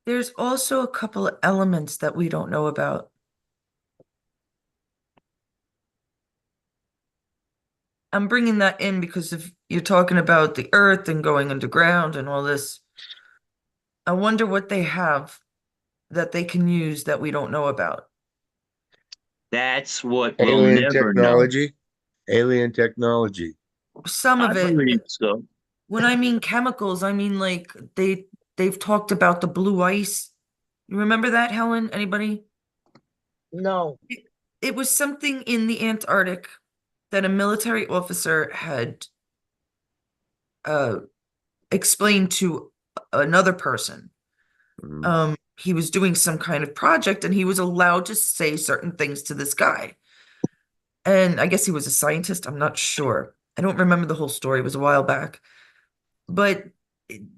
There's also a couple of elements that we don't know about. I'm bringing that in because if you're talking about the earth and going underground and all this, I wonder what they have that they can use that we don't know about. That's what we'll Alien never know. technology. Alien technology. Some I of it, believe so. when I mean chemicals, I mean like they've talked about the blue ice. You remember that, Helen? Anybody? No. It was something in the Antarctic that a military officer had uh explained to another person. Mm. He was doing some kind of project and he was allowed to say certain things to this guy. And I guess he was a scientist. I'm not sure. I don't remember the whole story. It was a while back. But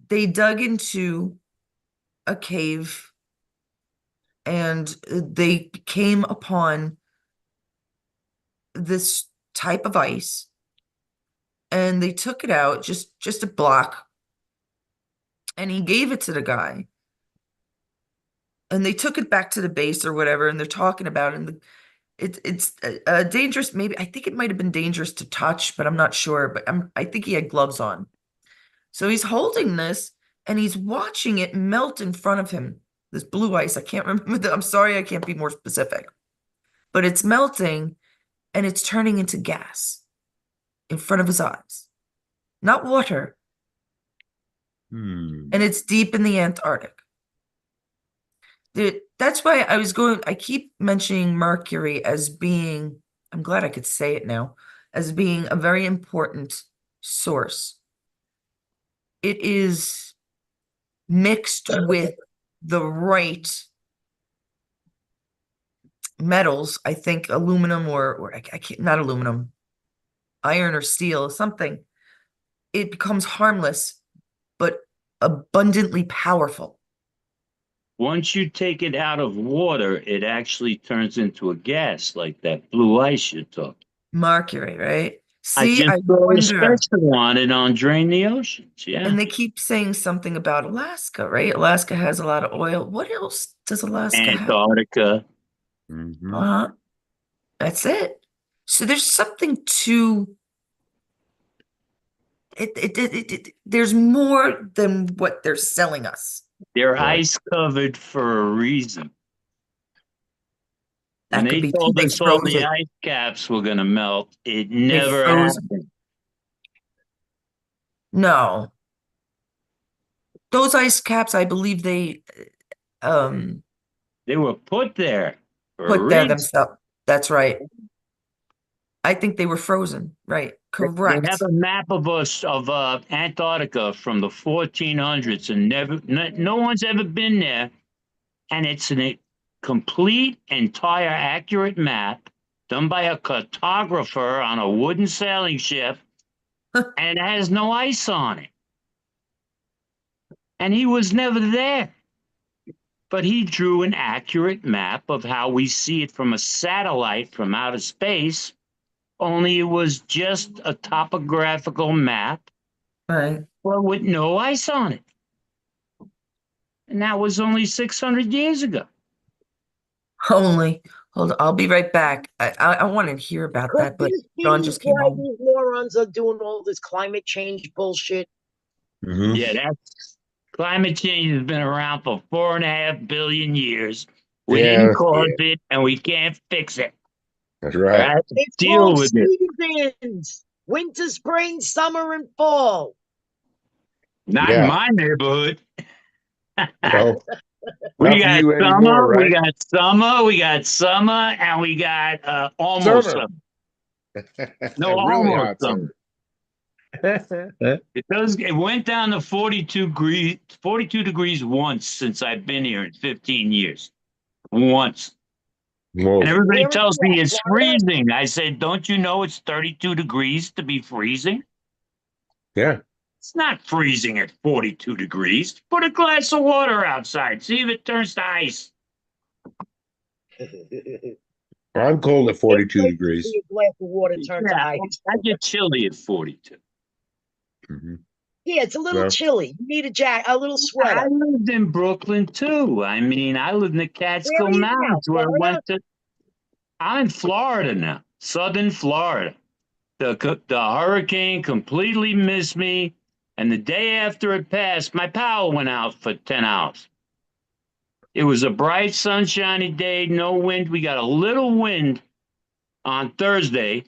they dug into a cave and they came upon this type of ice and they took it out, just a block, and he gave it to the guy. And they took it back to the base or whatever, and they're talking about it. And it's dangerous. Maybe I think it might have been dangerous to touch, but I'm not sure. But I think he had gloves on. So he's holding this and he's watching it melt in front of him. This blue ice. I can't remember I'm sorry, I can't be more specific. But it's melting and it's turning into gas in front of his eyes. Not water. Hmm. And it's deep in the Antarctic. That's why I keep mentioning Mercury as being, I'm glad I could say it now, as being a very important source. It is mixed with the right metals, I think aluminum or I can't, not aluminum, iron or steel, something. It becomes harmless, but abundantly powerful. Once you take it out of water, it actually turns into a gas like that blue ice you took. Mercury, right? I See, just I saw a wonder. special on it on Drain the Oceans. Yeah. And they keep saying something about Alaska, right? Alaska has a lot of oil. What else does Alaska have? Antarctica. Mhm. Uh, that's it. So there's something to there's more than what they're selling us. They're Right. ice covered for a reason. When That could they be too. told They us all froze the it. ice caps were going to melt, it They never froze. happened. No, those ice caps, I believe they They were put there for a put there reason. themselves. That's right. I think they were frozen. Right. They have Correct. a map of us of Antarctica from the 1400s, and no one's ever been there. And it's a complete, entire, accurate map done by a cartographer on a wooden sailing ship, and it has no ice on it. And he was never there. But he drew an accurate map of how we see it from a satellite from outer space, only it was just a topographical map, Right. but with no ice on it. And that was only 600 years ago. Only. Hold on. I'll be right back. I want to hear about Could that, but this John be just came why home. these morons are doing all this climate change bullshit? Mhm. Yeah, that's climate change has been around for 4.5 billion years. We didn't Yeah, cause yeah, it and we can't fix it. that's All right. right? It's Deal called with it. seasons: winter, spring, summer, and fall. Not in Yeah. my neighborhood. Well, We not for got you anymore, summer, we right? got summer, we got summer, and we got almost Summer. summer. No, Really almost hot summer. summer. It went down to 42 degrees once since I've been here in 15 years. Once. And Whoa. everybody Where are tells you me at, it's Florida? freezing. I said, don't you know it's 32 degrees to be freezing? Yeah. It's not freezing at 42 degrees. Put a glass of water outside. See if it turns to ice. I'm cold at Can't 42 wait to see degrees. a glass of water turn to Yeah, ice. I get chilly at 42. Mhm. Yeah, it's a little Well, chilly. You need a little I sweater. lived in Brooklyn too. I mean, I lived in the Where Catskill are you now, Mountains where I Florida? went to. I'm in Florida now, southern Florida. The hurricane completely missed me, and the day after it passed, my power went out for 10 hours. It was a bright, sunshiny day, no wind. We got a little wind on Thursday.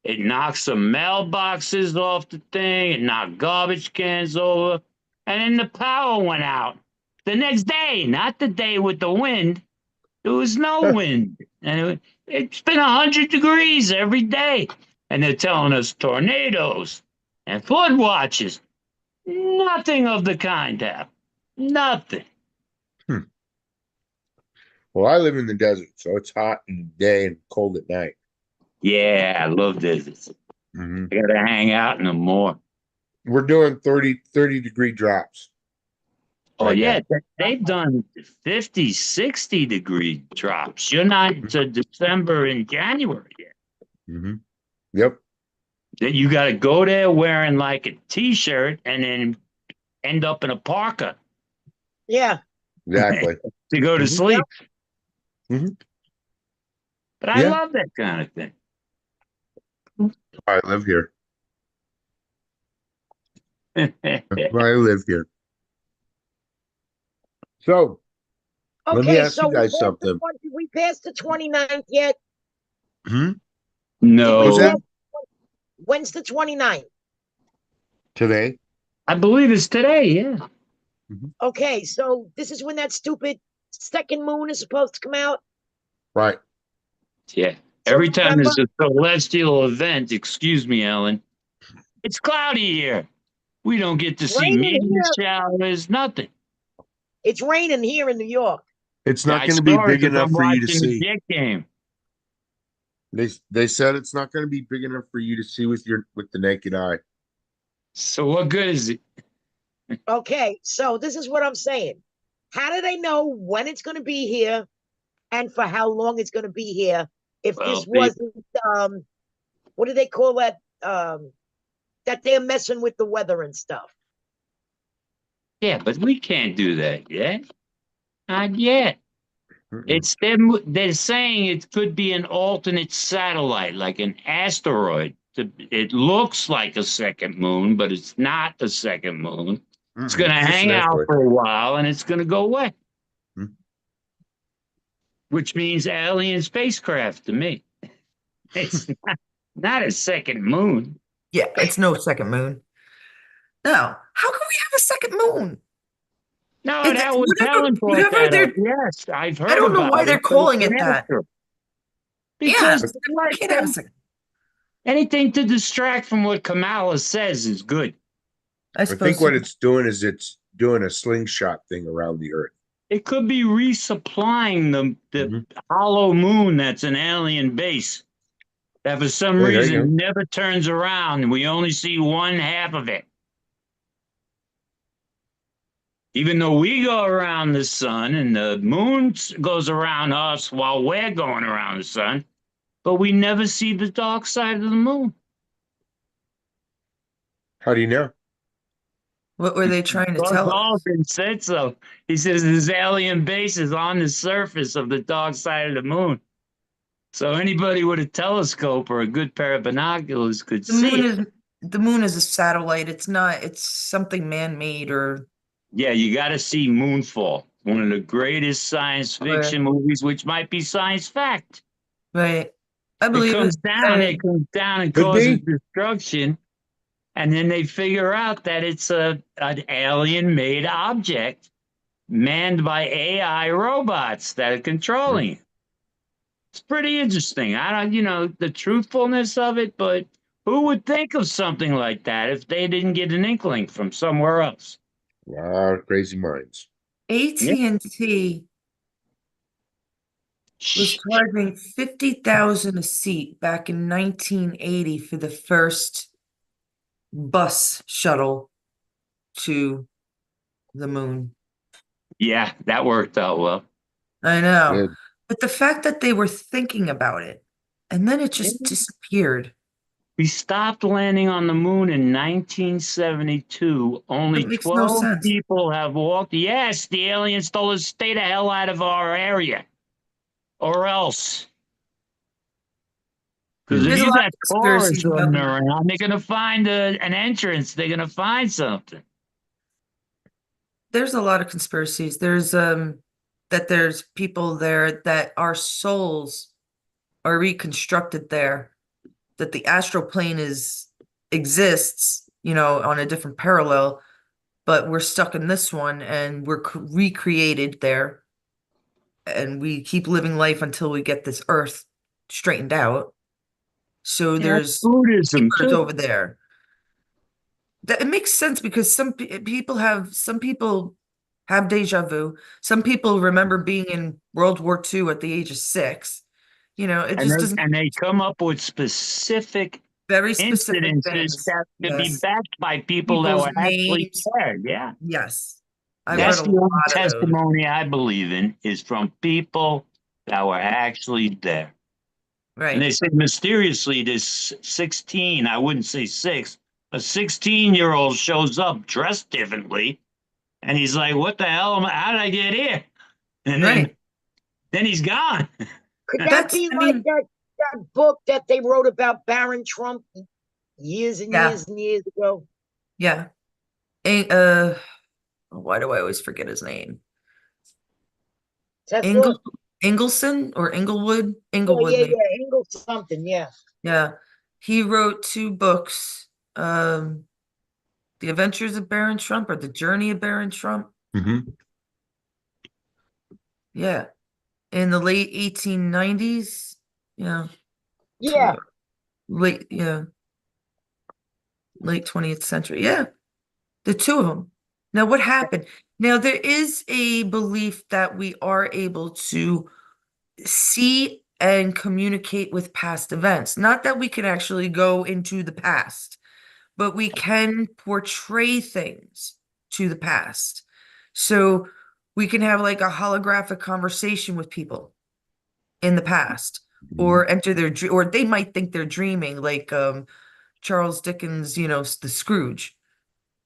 It knocked some mailboxes off the thing, it knocked garbage cans over, and then the power went out the next day, not the day with the wind. There was no wind. And it's been 100 degrees every day. And they're telling us tornadoes and flood watches. Nothing of the kind happened. Nothing. well, I live in the desert, so it's hot in the day and cold at night. Yeah, I love this. Hmm. I gotta hang out no more. We're doing 30 degree drops Oh, right yeah, now. they've done 50, 60 degree drops. You're not to December and January yet. Hmm. Yep. That you got to go there wearing like a t-shirt and then end up in a parka Yeah. Exactly. to go to Mhm. sleep. Mhm. But I Yeah. love that kind of thing. I live here. I live here. So let me Okay, ask you so guys something. did we pass the 29th yet? Hmm? Did we What's No, that? pass? When's the 29th? Today? I believe it's today. Yeah. Mhm. Okay, so this is when that stupid second moon is supposed to come out. Right. Yeah. So Every time November, there's a celestial event, excuse me, Ellen, it's cloudy here. We don't get to see raining meteor here. showers, nothing. It's raining here in New York. It's Yeah, not I going to be saw it big 'cause enough I'm for you to watching the see. Jet game. They said it's not going to be big enough for you to see with the naked eye. So what good is it? Okay, so this is what I'm saying. How do they know when it's going to be here and for how long it's going to be here if Well, this wasn't what do they call that that they're messing with the weather and stuff? yeah, but we can't do that yet. Not yet. Mm-mm. It's they're saying it could be an alternate satellite, like an asteroid. It looks like a second moon, but it's not a second moon. It's going to It's just hang an out asteroid. for a while and it's going to go away. Hmm. Which means alien spacecraft to me. It's not a second moon. Yeah, it's no second moon. No. How can we have a second moon? No, that was Whatever, Helen brought whatever that up. they're, Yes, I've I heard don't know about why they're it, but it's calling an it that. answer. Yeah, Because we can't have a second. anything to distract from what Kamala says is good. I I suppose think what so. it's doing is it's doing a slingshot thing around the Earth. It could be resupplying the Mhm. hollow moon that's an alien base that for some Hey, there you reason never turns around and we only see one half of it. Even though we go around the sun and the moon goes around us while we're going around the sun, but we never see the dark side of the moon. How do you know? What were they trying to Buzz tell us? Aldrin said so. He says this alien base is on the surface of the dark side of the moon. So anybody with a telescope or a good pair of binoculars could The see moon it. is the moon is a satellite. It's not, it's something man-made or Yeah, you got to see Moonfall, one of the greatest science fiction movies, which might be science fact. right. I It believe comes it. down, it comes down and Could causes be. destruction, and then they figure out that it's an alien-made object manned by AI robots that are controlling it. It's pretty interesting. I don't, the truthfulness of it, but who would think of something like that if they didn't get an inkling from somewhere else? Wow, crazy minds. Yeah. AT&T was charging 50,000 a seat back in 1980 for the first bus shuttle to the moon. Yeah, that worked out well. I know. Good. But the fact that they were thinking about it and then it just disappeared. We stopped landing on the moon in 1972. Only That makes no 12 sense. people have walked. Yes, the aliens told us stay the hell out of our area, or else. Because if There's a you lot got of conspiracies cars running about around, they're gonna find an entrance. They're gonna find something. there's a lot of conspiracies. There's that there's people there that our souls are reconstructed there, that the astral plane exists, on a different parallel, but we're stuck in this one and we're recreated there, and we keep living life until we get this earth straightened out. So Yeah, there's Buddhism keepers too. over there. That it makes sense because some people have deja vu. Some people remember being in World War II at the age of 6. It And just doesn't they come up with specific very specific incidences things. that could be Yes. backed by people that People's were actually names. there. Yeah. Yes. I've Yeah. read That's a the only lot of those. testimony I believe in is from people that were actually there. And they Right. say mysteriously this 16, I wouldn't say 6, a 16-year-old shows up dressed differently. And he's like, what the hell? How did I get here? And Right. then he's gone. Could that That's, be I like mean, that book that they wrote about Baron Trump years and yeah, years and years ago? yeah. Why do I always forget his name? Tesla? Engel Engelson or Englewood? Yeah, Englewood, yeah, maybe. yeah. Engel something, yeah. Yeah. He wrote 2 books. The Adventures of Baron Trump or The Journey of Baron Trump. Mhm. Yeah. In the late 1890s. Yeah. Yeah. Late, yeah. Late 20th century. Yeah. The two of them. Now, what happened? Now, there is a belief that we are able to see and communicate with past events. Not that we can actually go into the past, but we can portray things to the past. So we can have like a holographic conversation with people in the past, Mhm. or enter their or they might think they're dreaming, like Charles Dickens, the Scrooge,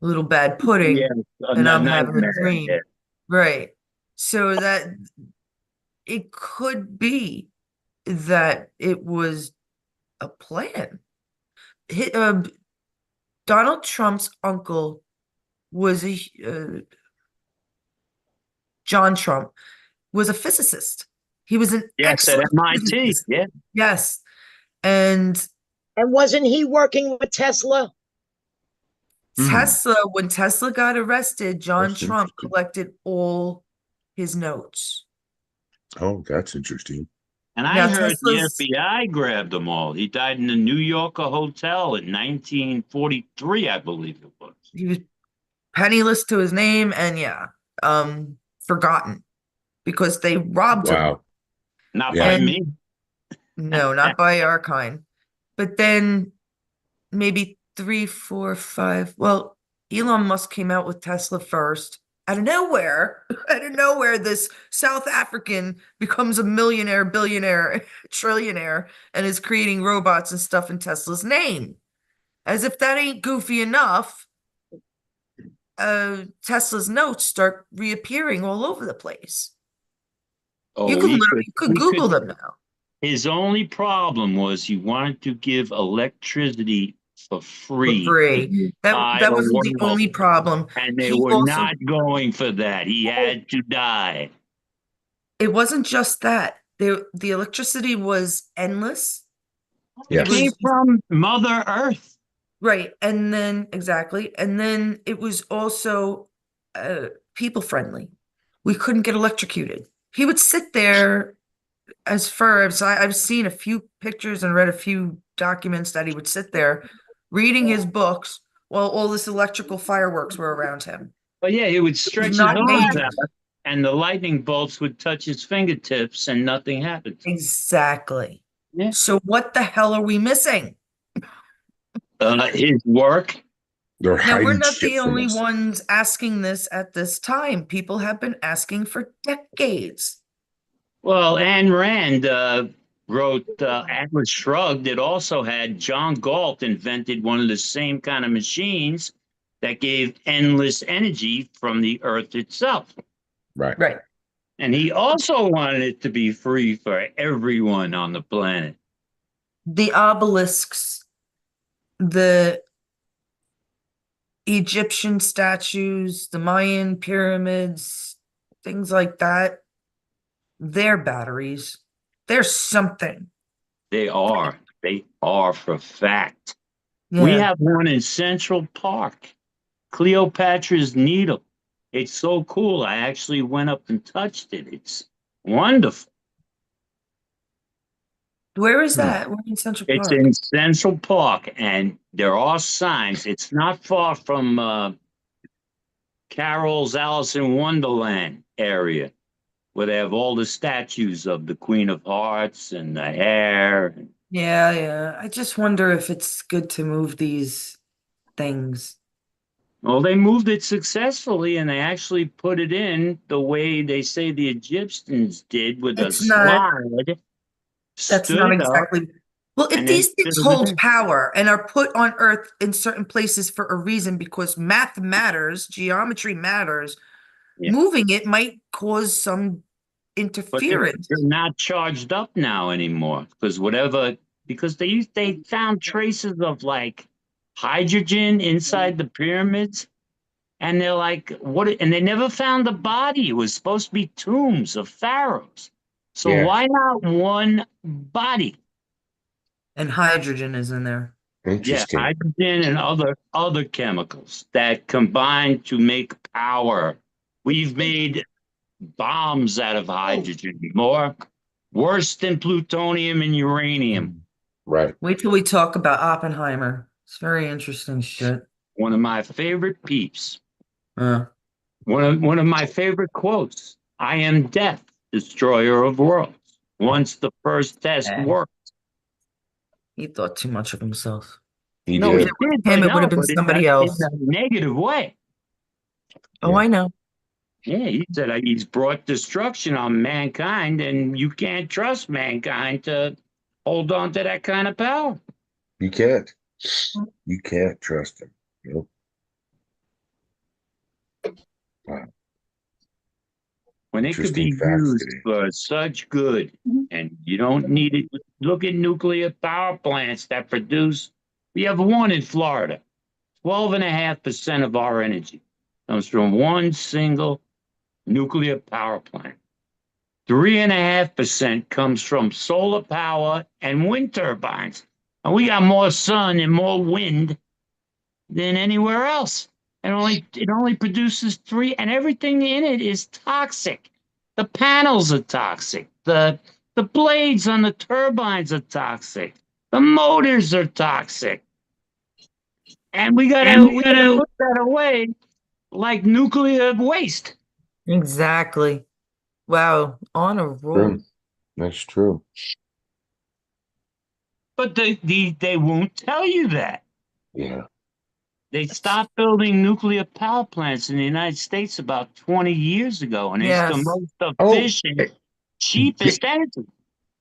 little bad Yeah, pudding, a and I'm having a nightmare. Yeah. dream. Right. So that it could be that it was a plan. Donald Trump's uncle was John Trump was a physicist. He was an Yes, at excellent MIT. physicist. Yeah. Yes. And And wasn't he working with Tesla? Hmm. When Tesla got arrested, John That's Trump interesting. collected all his notes. Oh, that's interesting. And I Now, heard the Tesla's, FBI grabbed them all. He died in a New Yorker hotel in 1943, I believe it was. he was penniless to his name and yeah, forgotten because they robbed him. Wow. Not by Yeah. And me. no, not by our kind. But then maybe three, four, five. Well, Elon Musk came out with Tesla first. Out of nowhere, out of nowhere, this South African becomes a millionaire, billionaire, trillionaire, and is creating robots and stuff in Tesla's name. As if that ain't goofy enough, Tesla's notes start reappearing all over the place. You Oh, could literally, you could he could. Google them now His only problem was he wanted to give electricity for for free to free. the That entire that wasn't the world, only problem. and they He were also not going for that. He had to die. It wasn't just that. The electricity was endless. It It Yes. came was from Mother Earth. right. And then exactly. And then it was also people friendly. We couldn't get electrocuted. He would sit there as far as I've seen a few pictures and read a few documents that he would sit there reading his books while all this electrical fireworks were around him. But yeah, he would It was stretch his not arms out, dangerous. and the lightning bolts would touch his fingertips, and nothing happened. Exactly. Yeah. So what the hell are we missing? His work. They're Now, we're hiding not shit the from only us. ones asking this at this time. People have been asking for decades. Well, Ayn Rand wrote Atlas Shrugged. It also had John Galt invented one of the same kind of machines that gave endless energy from the Earth itself. Right. Right. And he also wanted it to be free for everyone on the planet. The obelisks, the Egyptian statues, the Mayan pyramids, things like that, they're batteries. They're something. They are. They are for fact. We Yeah. have one in Central Park, Cleopatra's Needle. It's so cool. I actually went up and touched it. It's wonderful. Where is Hmm. that? We're in Central It's Park. in Central Park, and there are signs. It's not far from Carol's Alice in Wonderland area, where they have all the statues of the Queen of Hearts and the hare. Yeah, yeah. I just wonder if it's good to move these things. Well, they moved it successfully, and they actually put it in the way they say the Egyptians did, with a It's not slide, That's stood not it up, exactly. Well, if and then these things filled it hold in. power and are put on Earth in certain places for a reason, because math matters, geometry matters, Yeah. moving it might cause some But they're interference. not charged up now anymore because they found traces of like hydrogen inside the pyramids, and they're like, what? And they never found the body. It was supposed to be tombs of pharaohs. So Yeah. why not one body? And hydrogen is in there. Yeah, Interesting. hydrogen and other chemicals that combine to make power. We've made bombs out of hydrogen, more worse than plutonium and uranium. Right. Wait till we talk about Oppenheimer. It's very interesting shit. One of my favorite peeps. Uh, One of my favorite quotes. I am death, destroyer of worlds. Once the first test Eh. worked. he thought too much of himself. He No, did. it did, Him, but it would no, have been but somebody in else. a negative way. Oh, Yeah. I know. Yeah, he said he's brought destruction on mankind, and you can't trust mankind to hold on to that kind of power. You can't. You can't trust him. Nope. Wow. When it could Interesting be facts used today. for such good, and you don't need it. Look at nuclear power plants that produce. We have one in Florida. 12.5% of our energy comes from one single nuclear power plant. 3.5% comes from solar power and wind turbines. And we got more sun and more wind than anywhere else. And it only produces three, and everything in it is toxic. The panels are toxic. The blades on the turbines are toxic. The motors are toxic. And we gotta put that away like nuclear waste. Exactly. Wow. On a roll. True. That's true. But they won't tell you that. Yeah. They stopped building nuclear power plants in the United States about 20 years ago, and it's the Yes. most Oh, efficient, cheapest energy.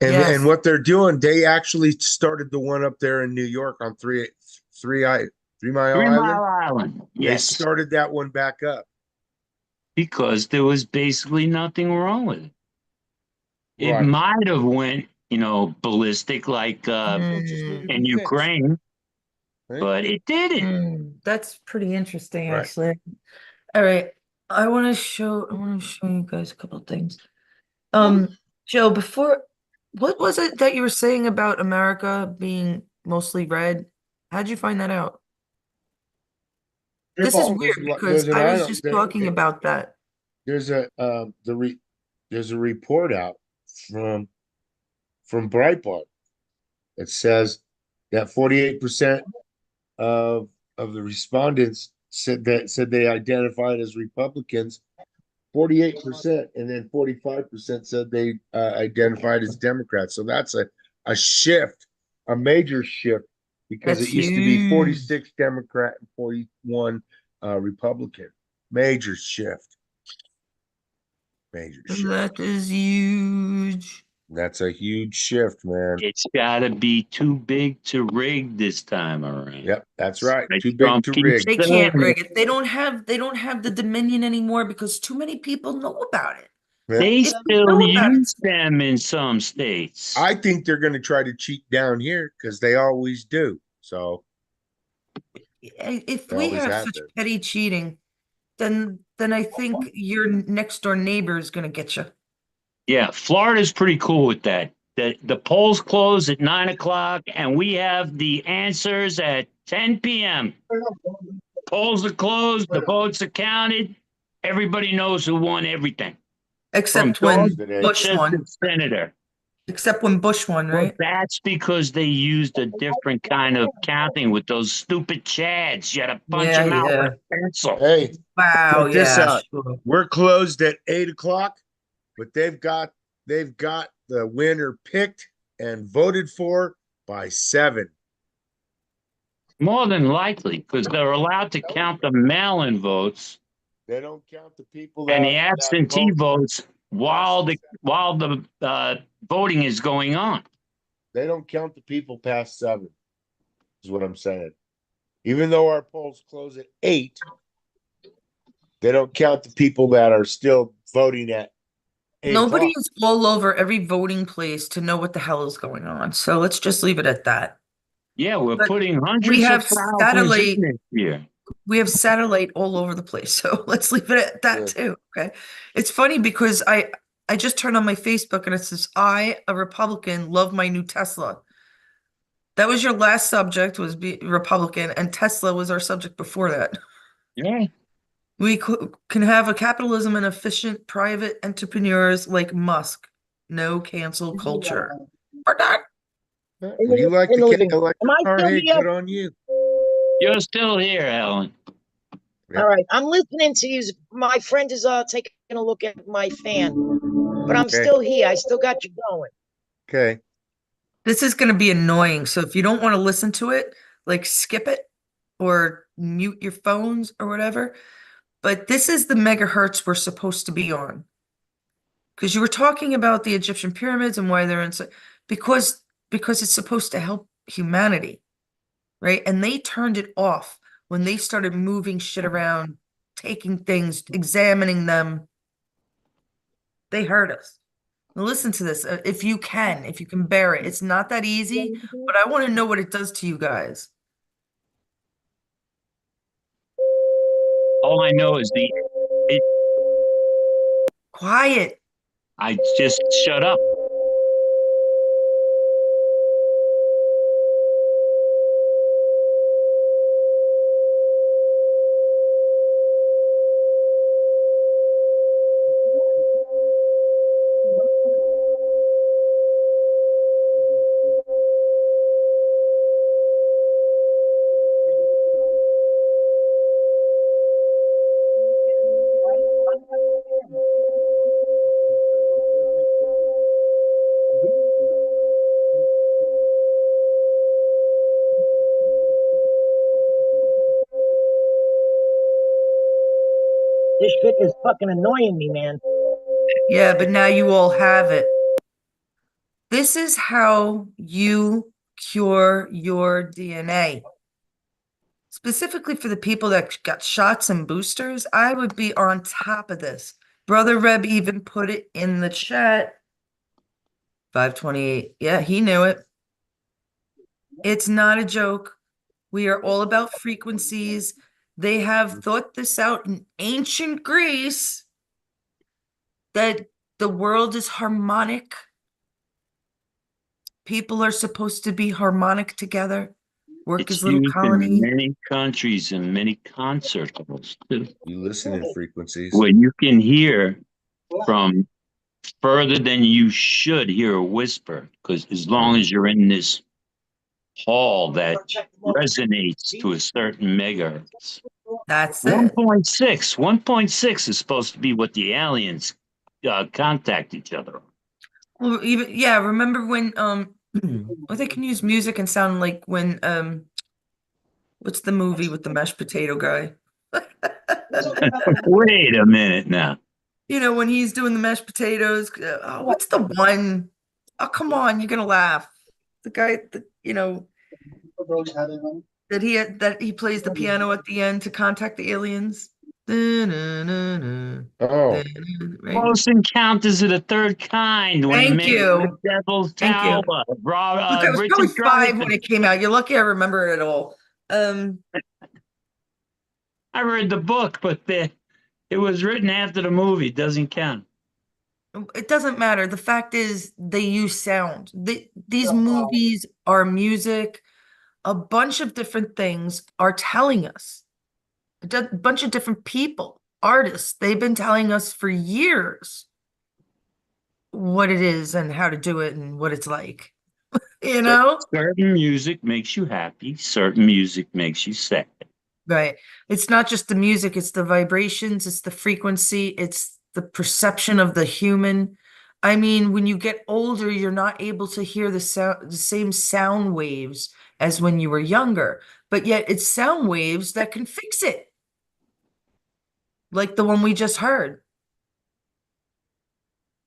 and Yes. what they're doing, they actually started the one up there in New York on Three Mile 3 Island. Mile Island, They yes, started that one back up. because there was basically nothing wrong with it. It Right. might have went, ballistic like It just needed to in be fixed. Ukraine, Right? but it didn't. That's pretty interesting, Right. actually. All right. I want to show you guys a couple of things. Joe, what was it that you were saying about America being mostly red? How'd you find that out? This is weird because There's an I was island just talking about that. there's a there's a report out from Breitbart that says that 48% of the respondents said they identified as Republicans, 48%, and then 45% said they identified as Democrats. So that's a shift, a major shift, because That's it used to be huge. 46 Democrat and 41 Republican. Major shift. Major shift. That is huge. That's a huge shift, man. It's got to be too big to rig this time around. Yep, that's right. Like Too big Trump to keeps rig. They saying can't rig it. They don't have the dominion anymore because too many people know about it. Yeah. They If you still know about it, use them in some states. I think they're going to try to cheat down here because they always do. So if they we always have have such been. petty cheating, then I think your next door neighbor is going to get you. Yeah, Florida's pretty cool with that. The polls close at 9 o'clock, and we have the answers at 10 p.m. Polls are closed, the votes are counted. Everybody knows who won everything, from Except dog when Today. Bush to won. senator. Except when Bush won, Well, right? that's because they used a different kind of counting with those stupid chads. You had to punch Yeah, them out yeah. with a pencil. Hey, Wow, check this yeah, out. sure. We're closed at 8 o'clock, but they've got the winner picked and voted for by 7. More than likely, because they're allowed to count the mail-in votes They don't count the people and the that absentee vote. votes while the voting is going on. They don't count the people past 7, is what I'm saying. Even though our polls close at 8, they don't count the people that are still voting at 8 Nobody o'clock. is all over every voting place to know what the hell is going on. So let's just leave it at that. Yeah, we're But putting we hundreds have of thousands satellite. in this year. We have satellite all over the place. So let's leave it at that Good. too. Okay. It's funny because I just turned on my Facebook and it says, I, a Republican, love my new Tesla. That was your last subject was be Republican, and Tesla was our subject before that. Yeah. We can have a capitalism and efficient private entrepreneurs like Musk. No cancel culture. Or not. Would you like In to the get living an room. Am electric I car? still Hey, here? good on you. You're still here, Ellen. Yeah. All right. I'm listening to you. My friend is taking a look at my fan, but I'm Okay. still here. I still got you going. Okay. This is going to be annoying. So if you don't want to listen to it, like skip it or mute your phones or whatever. But this is the megahertz we're supposed to be on. Because you were talking about the Egyptian pyramids and why they're in because it's supposed to help humanity, right? And they turned it off when they started moving shit around, taking things, examining them. They hurt us. Now listen to this, if you can bear it. It's not that easy, but I want to know what it does to you guys. All I know is it, Quiet. I just shut up. This shit is fucking annoying me, man. Yeah, but now you all have it. This is how you cure your DNA. Specifically for the people that got shots and boosters, I would be on top of this. Brother Reb even put it in the chat. 528. Yeah, he knew it. It's not a joke. We are all about frequencies. They have thought this out in ancient Greece that the world is harmonic. People are supposed to be harmonic together, work as It's little used in colonies. many countries and many concert halls too, You listen in frequencies. where you can hear from further than you should hear a whisper, because as long as you're in this hall that resonates to a certain megahertz. That's it. 1.6 is supposed to be what the aliens contact each other on. Well, even yeah, remember when or they can use music and sound like when what's the movie with the mashed potato guy? Wait a minute now. You know, when he's doing the mashed potatoes, oh, what's the one? Oh, come on, you're gonna laugh. The guy that, that he plays the piano at the end to contact the aliens. Da-na-na-na. Oh, Da-na-na, right? Close Encounters of the Third Kind when he Thank makes the you. Devil's Thank Tower. you. Look, I was probably Richard 5 when Dreyfuss. it came out. You're lucky I remember it all. Um, I read the book, but it was written after the movie. It doesn't count. it doesn't matter. The fact is they use sound. These movies are music. A bunch of different things are telling us. Bunch of different people, artists, they've been telling us for years what it is and how to do it and what it's like, you know? Certain music makes you happy. Certain music makes you sad. Right. It's not just the music, it's the vibrations, it's the frequency, it's the perception of the human. I mean, when you get older, you're not able to hear the same sound waves as when you were younger, but yet it's sound waves that can fix it, like the one we just heard.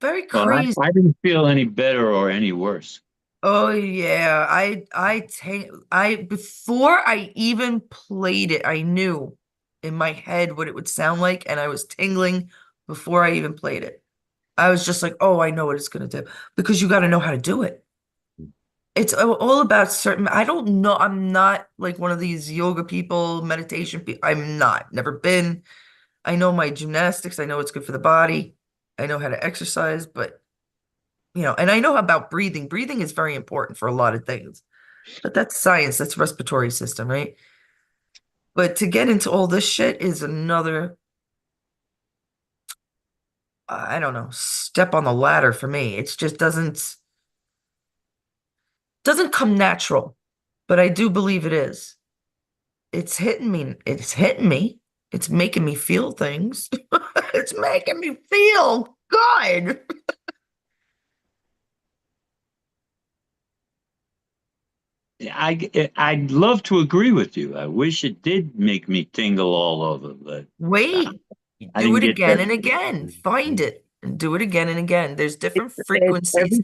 Very Well, crazy. I didn't feel any better or any worse. Oh yeah, I before I even played it, I knew in my head what it would sound like, and I was tingling before I even played it. I was just like, oh, I know what it's gonna do because you got to know how to do it. It's all about certain. I don't know. I'm not like one of these yoga people, meditation people. I'm not. Never been. I know my gymnastics. I know it's good for the body. I know how to exercise, but and I know about breathing. Breathing is very important for a lot of things, but that's science, that's respiratory system, right? But to get into all this shit is another I don't know, step on the ladder for me. It just doesn't come natural, but I do believe it is. It's hitting me. It's hitting me. It's making me feel things. It's making me feel good. I'd love to agree with you. I wish it did make me tingle all over, but Wait, I do didn't it get again that. and again. Find it and do it again and again. There's different It, frequencies.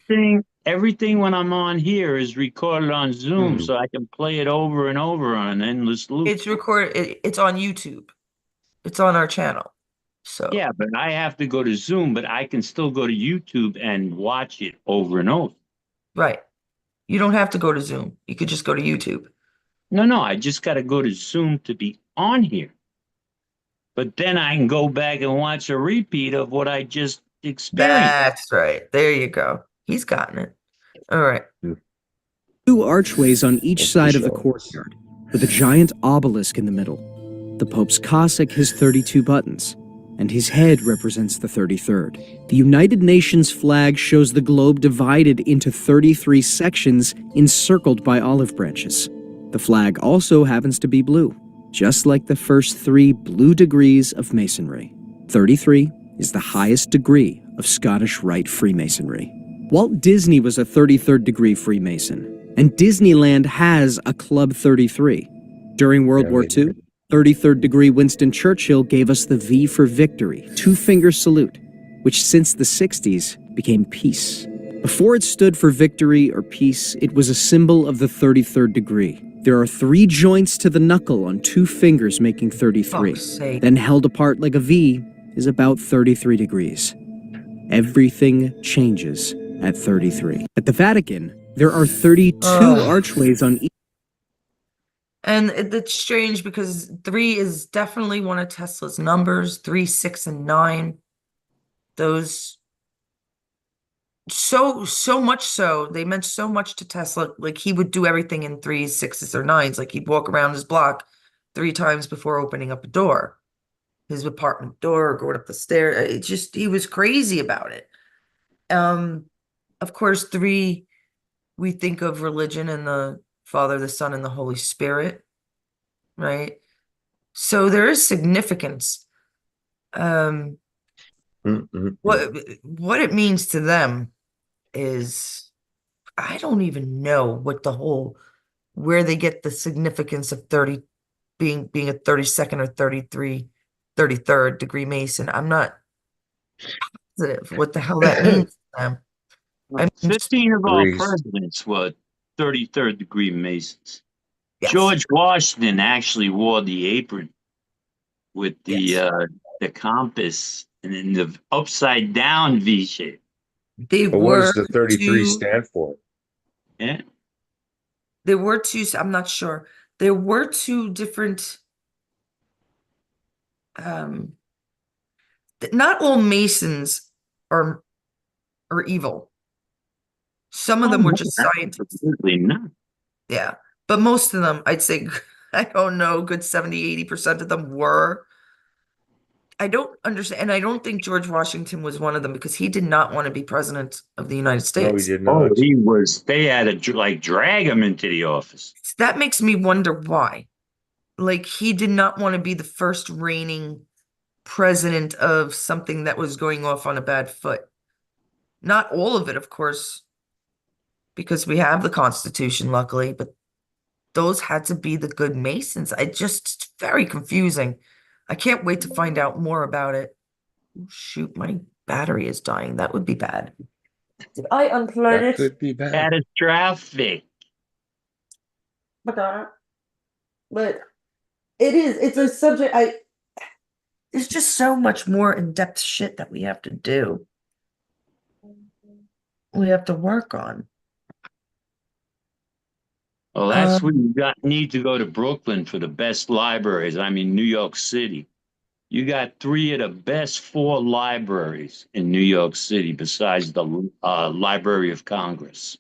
everything when I'm on here is recorded on Zoom, Hmm. so I can play it over and over on an endless loop. It's recorded. It's on YouTube. It's on our channel. So, Yeah, but I have to go to Zoom, but I can still go to YouTube and watch it over and over. right. You don't have to go to Zoom. You could just go to YouTube. No, no, I just got to go to Zoom to be on here. But then I can go back and watch a repeat of what I just experienced. That's right. There you go. He's gotten it. All right. Two archways on each side of the Official. courtyard, with a giant obelisk in the middle. The Pope's cassock has 32 buttons, and his head represents the 33rd. The United Nations flag shows the globe divided into 33 sections encircled by olive branches. The flag also happens to be blue, just like the first 3 blue degrees of Masonry. 33 is the highest degree of Scottish Rite Freemasonry. Walt Disney was a 33rd degree Freemason, and Disneyland has a Club 33. During World Yeah, War II, 33rd degree Winston Churchill gave us the V for victory, 2-finger salute, which since the 60s became peace. Before it stood for victory or peace, it was a symbol of the 33rd degree. There are 3 joints to the knuckle on 2 fingers, making 33. Fuck's sake. Then held apart like a V is about 33 degrees. Everything changes at 33. At the Vatican, there are 32 Ugh. archways on each. And it's strange because 3 is definitely one of Tesla's numbers. 3, 6, and 9. Those so much so they meant so much to Tesla. Like he would do everything in 3s, 6s, or 9s. Like he'd walk around his block 3 times before opening up a door, his apartment door, or going up the stair. It just he was crazy about it. Of course, 3 we think of religion and the Father, the Son, and the Holy Spirit, right? So there is significance. Um, what it means to them is I don't even know what the whole where they get the significance of 30 being a 32nd or 33rd degree Mason. I'm not positive what the hell that means to them. I mean, 15 of our Agrees. presidents were 33rd degree Masons. yes, George Washington actually wore the apron with yes. the compass and then the upside down V shape. They But what were does the 33 two, stand for? Yeah. there were two, I'm not sure. There were 2 different um not all Masons are evil. Some of Oh, them were no, just scientists. absolutely not. Yeah. But most of them, I'd say, I don't know, good 70, 80% of them were. I don't understand. And I don't think George Washington was one of them because he did not want to be president of the United No, he States. did Oh, not. he was, they had to like drag him into the office. That makes me wonder why. Like, he did not want to be the first reigning president of something that was going off on a bad foot. Not all of it, of course, because we have the Constitution, luckily, but those had to be the good Masons. It's very confusing. I can't wait to find out more about it. Oh, shoot, my battery is dying. That would be bad. Did I unplug That it? could be bad. Catastrophic. But it's a subject there's just so much more in-depth shit that we have to do. We have to work on. Well, that's when Um, you need to go to Brooklyn for the best libraries. I mean, New York City. You got 3 of the best 4 libraries in New York City besides the Library of Congress.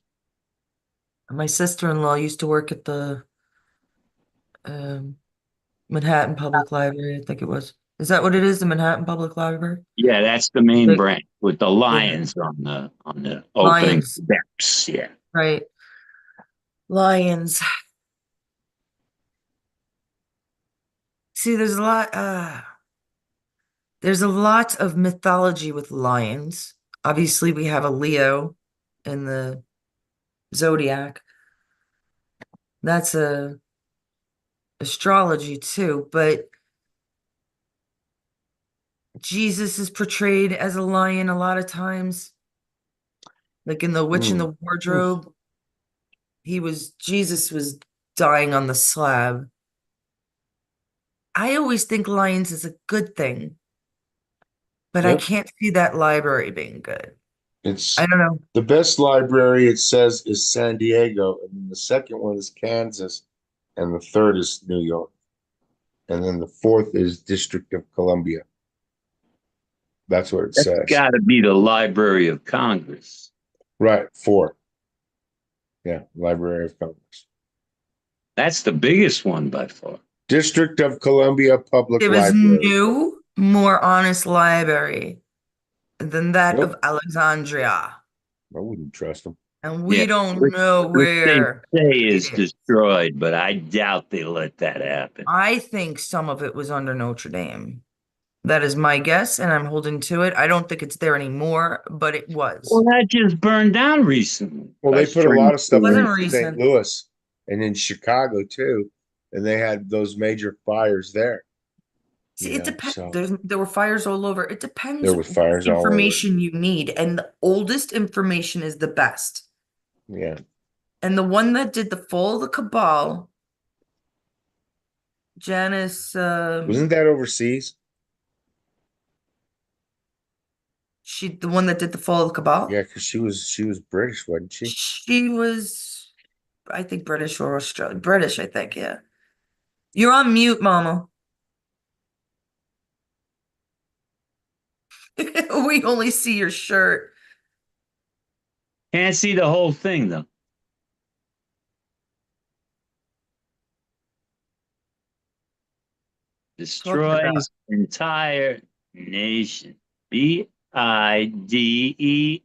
my sister-in-law used to work at the um, Manhattan Public Library, I think it was. Is that what it is? The Manhattan Public Library? Yeah, that's the main Like, branch with the yeah, lions on the opening Lions, steps. Yeah. right? Lions. See, there's a lot of mythology with lions. Obviously, we have a Leo in the zodiac. That's a astrology too, but Jesus is portrayed as a lion a lot of times. Like in The Witch in Hmm. the Wardrobe, Jesus was dying on the slab. I always think lions is a good thing, but I Yep. can't see that library being good. I It's don't know. the best library, it says, is San Diego, and then the second one is Kansas, and the third is New York, and then the fourth is District of Columbia. That's what it That's says. got to be the Library of Congress. Right, four. Yeah, Library of Congress. That's the biggest one by far. District of Columbia Public There is Library. no more honest library than that of Nope, Alexandria. I wouldn't trust them. And Yeah, we don't know which they where say it is is. destroyed, but I doubt they let that happen. I think some of it was under Notre Dame. That is my guess, and I'm holding to it. I don't think it's there anymore, but it Well, was. that just burned down recently. Well, by they put a lot strange of stuff Wasn't in coincidence. St. recent. Louis and in Chicago too, and they had those major fires there. See, it depends. So There were fires all over. It depends there was what fires all over. information you need, and the oldest information is the best. Yeah, And the one that did the Fall of the Cabal, Janice, wasn't that overseas? the one that did the Fall of the Cabal. Yeah, because she was British, wasn't she? She was, I think, British or Australian. British, I think. Yeah. You're on mute, Mama. We only see your shirt. Can't see the whole thing though. Talking about. Destroys entire nation. Biden.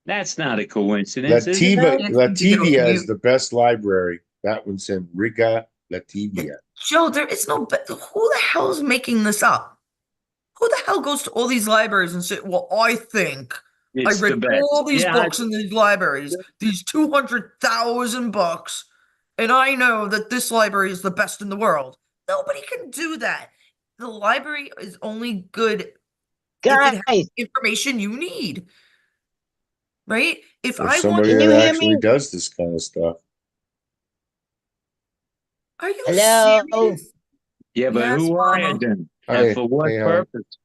That's not a coincidence, is it, Lativa Howard? Can't seem to get off Lativia is mute. the best library. That one's in Riga, Lativia. Joe, there is no, but who the hell is making this up? Who the hell goes to all these libraries and say, well, I think I It's the read best. all these Yeah, books in these libraries, these 200,000 books, and I know that this library is the best in the world. Nobody can do that. The library is only good if it has Guys, information you need. Right? If There's I want, somebody can you that hear actually me? does this kind of stuff. are you Hello? serious? yeah, but Yes, who are you Mama. then? Hi, And for what hey, Helen. purpose?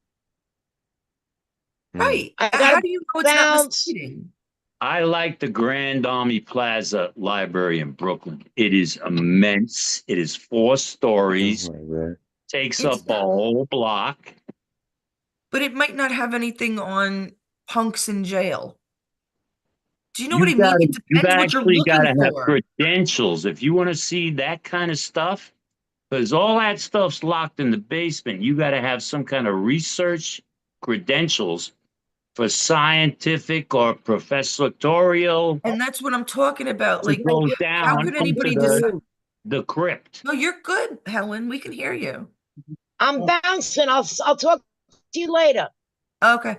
Right. I How gotta do you know it's not bounce. misleading? I like the Grand Army Plaza Library in Brooklyn. It is immense. It is 4 stories, Library. takes It's up a not, whole block. but it might not have anything on punks in jail. Do you know what I mean? It You've depends what you're actually got looking to have for. credentials if you want to see that kind of stuff. Because all that stuff's locked in the basement. You got to have some kind of research credentials for scientific or professorial And that's what I'm talking about. to Like, go how down could into anybody decide? the crypt. No, you're good, Helen. We can hear you. I'm bouncing. I'll talk to you later. Okay.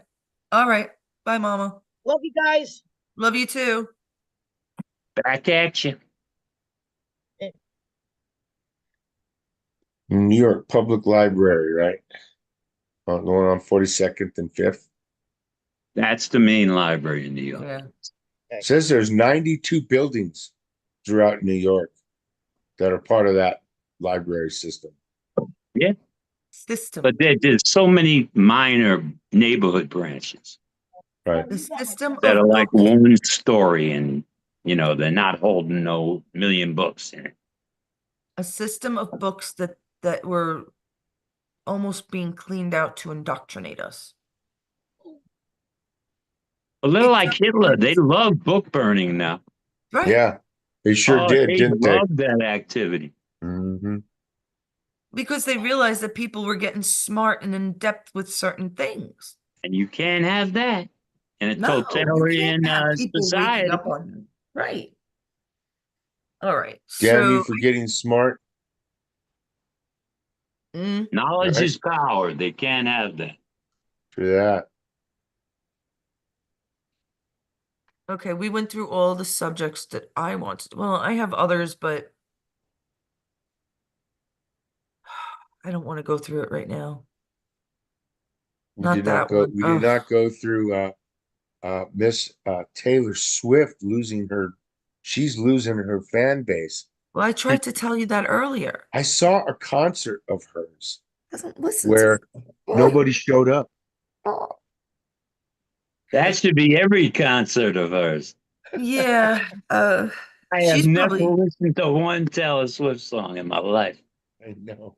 All right. Bye, Mama. Love you guys. Love you too. Back at you. New York Public Library, right? The one on 42nd and 5th. That's the main library in New York. Yeah. Says there's 92 buildings throughout New York that are part of that library system. Yeah. System. But there's so many minor neighborhood branches Right. The system that of are like books. one story and, they're not holding no million books in it. A system of books that were almost being cleaned out to indoctrinate us. A little It's like Hitler. They love book burning now. right. Yeah, they sure Oh, did, they didn't they? love that activity. Mm-hmm. Because they realized that people were getting smart and in depth with certain things. And you can't have that in a No, you can't totalitarian have people waking society. up on you. Right. All right. Damn you So, for getting smart. Knowledge Right? is power. They can't have that. For that. okay, we went through all the subjects that I wanted. Well, I have others, but I don't want to go through it right now. Not that one. We did Ugh. not go through Miss Taylor Swift she's losing her fan base. Well, I tried to tell you that earlier. I saw a concert of hers Doesn't listen to where me. nobody showed up. That should be every concert of hers. Yeah, I have she's never probably. listened to one Taylor Swift song in my life. I know.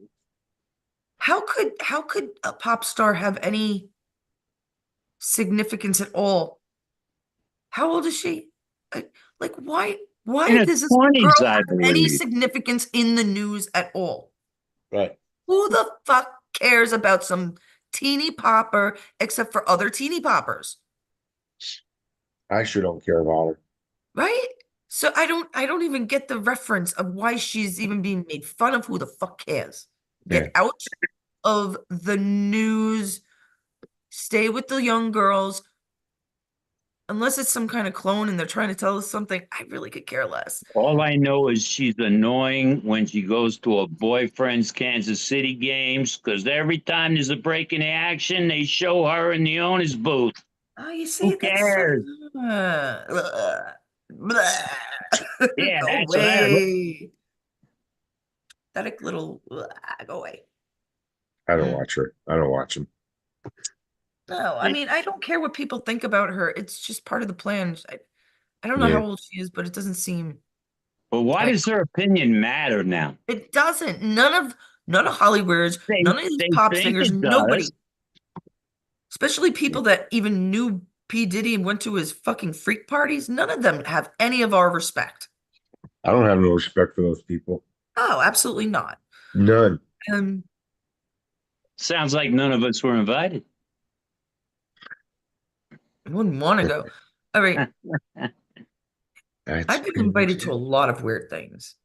How could a pop star have any significance at all? How old is she? Like In why her does this girl 20s, I have any believe. significance in the news at all? Right. Who the fuck cares about some teeny popper except for other teeny poppers? I sure don't care about her. Right? So I don't even get the reference of why she's even being made fun of. Who the fuck cares? Yeah. Get out of the news. Stay with the young girls. Unless it's some kind of clone and they're trying to tell us something, I really could care less. All I know is she's annoying when she goes to her boyfriend's Kansas City games because every time there's a break in the action, they show her in the owner's booth. Oh, you Who see, that's so cares? uh, bleh. Yeah, Go that's what I heard. away. Pathetic little go away. I don't watch her. I don't watch them. No, I mean, I don't care what people think about her. It's just part of the plan. I don't know Yeah. how old she is, but it doesn't seem But why like does her opinion matter now? it doesn't. None of Hollywood's, They none of these they pop think singers, it does. nobody, especially people that even knew P. Diddy and went to his fucking freak parties, none of them have any of our respect. I don't have no respect for those people. Oh, absolutely not. None. Um, Sounds like none of us were invited. I wouldn't want to go. All right. That's I've been invited to a crazy. lot of weird things.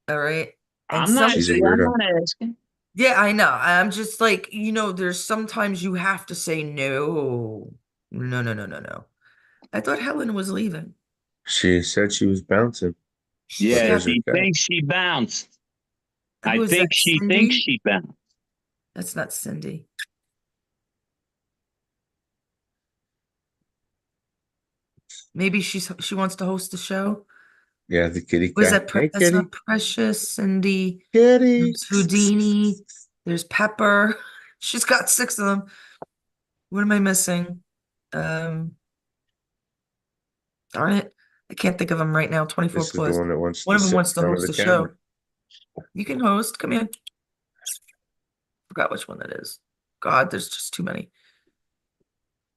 All right. And I'm not She's a I'm weirdo. not asking. yeah, I know. I'm just like, there's sometimes you have to say no. No, no, no, no, no. I thought Helen was leaving. She said she was bouncing. She But Yeah, got, there's her she cat. thinks she bounced. I who is that? think she thinks Cindy? she bounced. That's not Cindy. Maybe she wants to host the show. Yeah, the kitty Was cat. that Hey, that's kitty. not Precious, Cindy. Kitty. There's Houdini. There's Pepper. She's got 6 of them. What am I missing? Darn it. I can't think of them right now. 24 This is the plus. one that wants One to of them sit in wants to front of host the the show. camera. You can host. Come in. Forgot which one that is. God, there's just too many.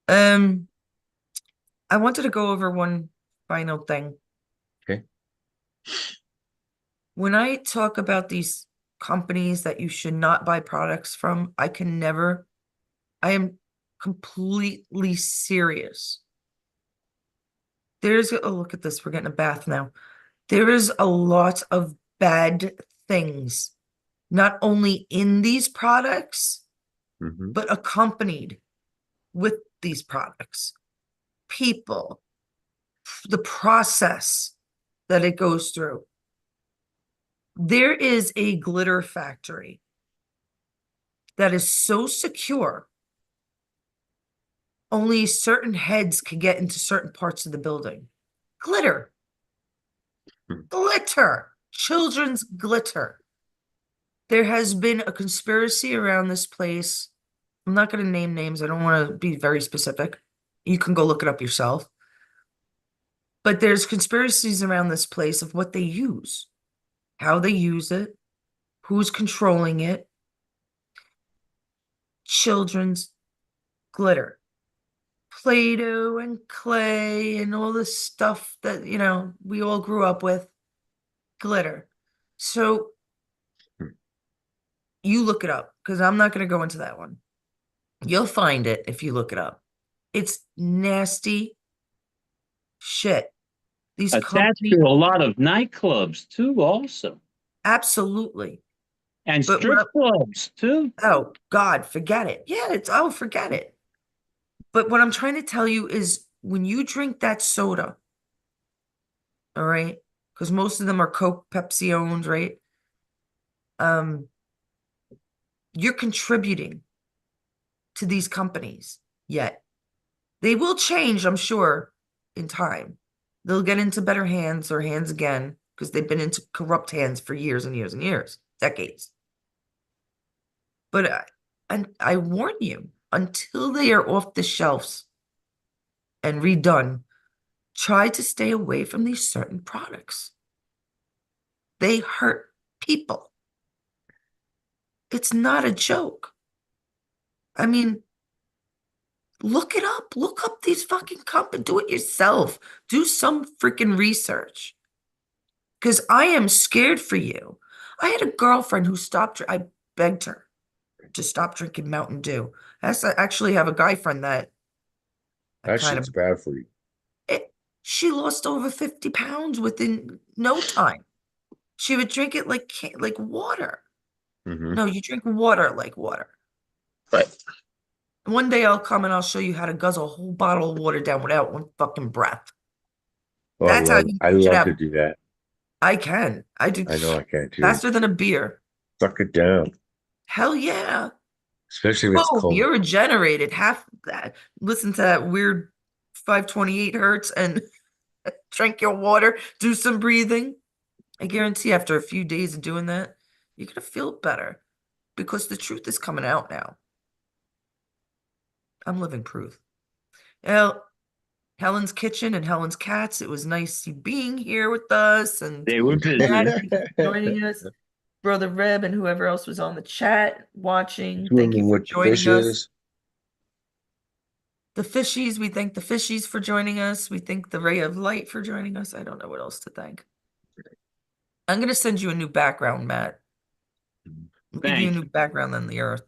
I wanted to go over one final thing. Okay. When I talk about these companies that you should not buy products from, I am completely serious. Oh, look at this. We're getting a bath now. There is a lot of bad things, not only in these products, Mm-hmm. but accompanied with these products. People, the process that it goes through. There is a glitter factory that is so secure, only certain heads can get into certain parts of the building. Glitter. Glitter. Children's glitter. There has been a conspiracy around this place. I'm not going to name names. I don't want to be very specific. You can go look it up yourself. But there's conspiracies around this place of what they use, how they use it, who's controlling it. Children's glitter. Play-Doh and clay and all this stuff that, we all grew up with. Glitter. So You look it up because I'm not going to go into that one. You'll find it if you look it up. It's nasty shit. These Attached companies, to a lot of nightclubs too, also, absolutely. and But strip clubs too. oh God, forget it. Yeah, forget it. But what I'm trying to tell you is when you drink that soda, all right, because most of them are Coke, Pepsi owned, right? Um, you're contributing to these companies yet. They will change, I'm sure, in time. They'll get into better hands or hands again because they've been into corrupt hands for years and years and years, decades. But I warn you, until they are off the shelves and redone, try to stay away from these certain products. They hurt people. It's not a joke. I mean, look it up. Look up these fucking companies. Do it yourself. Do some freaking research. Because I am scared for you. I had a girlfriend who stopped. I begged her to stop drinking Mountain Dew. I actually have a guy friend that I That kind shit's of. bad for you. She lost over 50 pounds within no time. She would drink it like water. Hmm. No, you drink water like water. Right. One day I'll come and I'll show you how to guzzle a whole bottle of water down without one fucking breath. Oh, That's how you I should love to have. do that. I can. I do I know I can too. faster than a beer. Suck it down, Hell yeah. especially if it's Boom, cold. you're regenerated. Half that. Listen to that weird 528 hertz and drink your water. Do some breathing. I guarantee after a few days of doing that, you're gonna feel better because the truth is coming out now. I'm living proof. Well, Helen's Kitchen and Helen's Cats, it was nice you being here with us. And They were Matt, busy. thank you for joining us. Brother Reb and whoever else was on the chat watching, thank you Swimming for with the joining us. fishes. The Fishies, we thank the Fishies for joining us. We thank the Ray of Light for joining us. I don't know what else to thank. I'm going to send you a new background, Matt. I'll give you a Thank new you. background than the earth.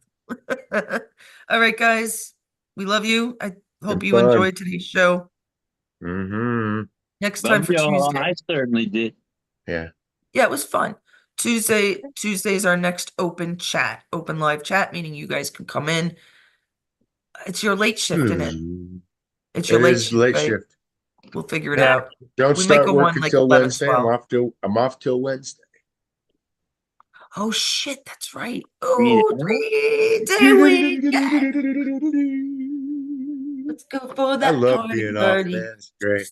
All right, guys. We love you. I hope Been you fun. enjoyed today's show. Hmm. Next time Love for y'all. Tuesday. I certainly did. Yeah. Yeah, it was fun. Tuesday's our next open chat, open live chat, meaning you guys can come in. It's your late shift in it. It's your It late is shift, late right? shift. We'll figure it Yeah. out. Don't We might start go on working like till 11, Wednesday. 12. I'm off till Wednesday. Oh shit, that's right. Read Oh, it. 3-day weekend. Let's go for I that love party being off, party. man. It's great.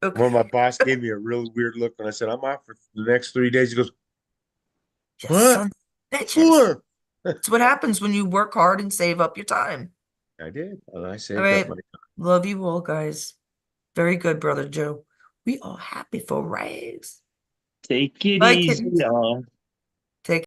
Okay. Well, my boss gave me a really weird look when I said I'm off for the next 3 days. He goes, Yes, "What? son. Bitches. For?" That's what happens when you work hard and save up your time. I did. And I All saved up right. money. Love you all, guys. Very good, Brother Joe. We are happy for Rags. Take it Bye, easy, kittens. y'all.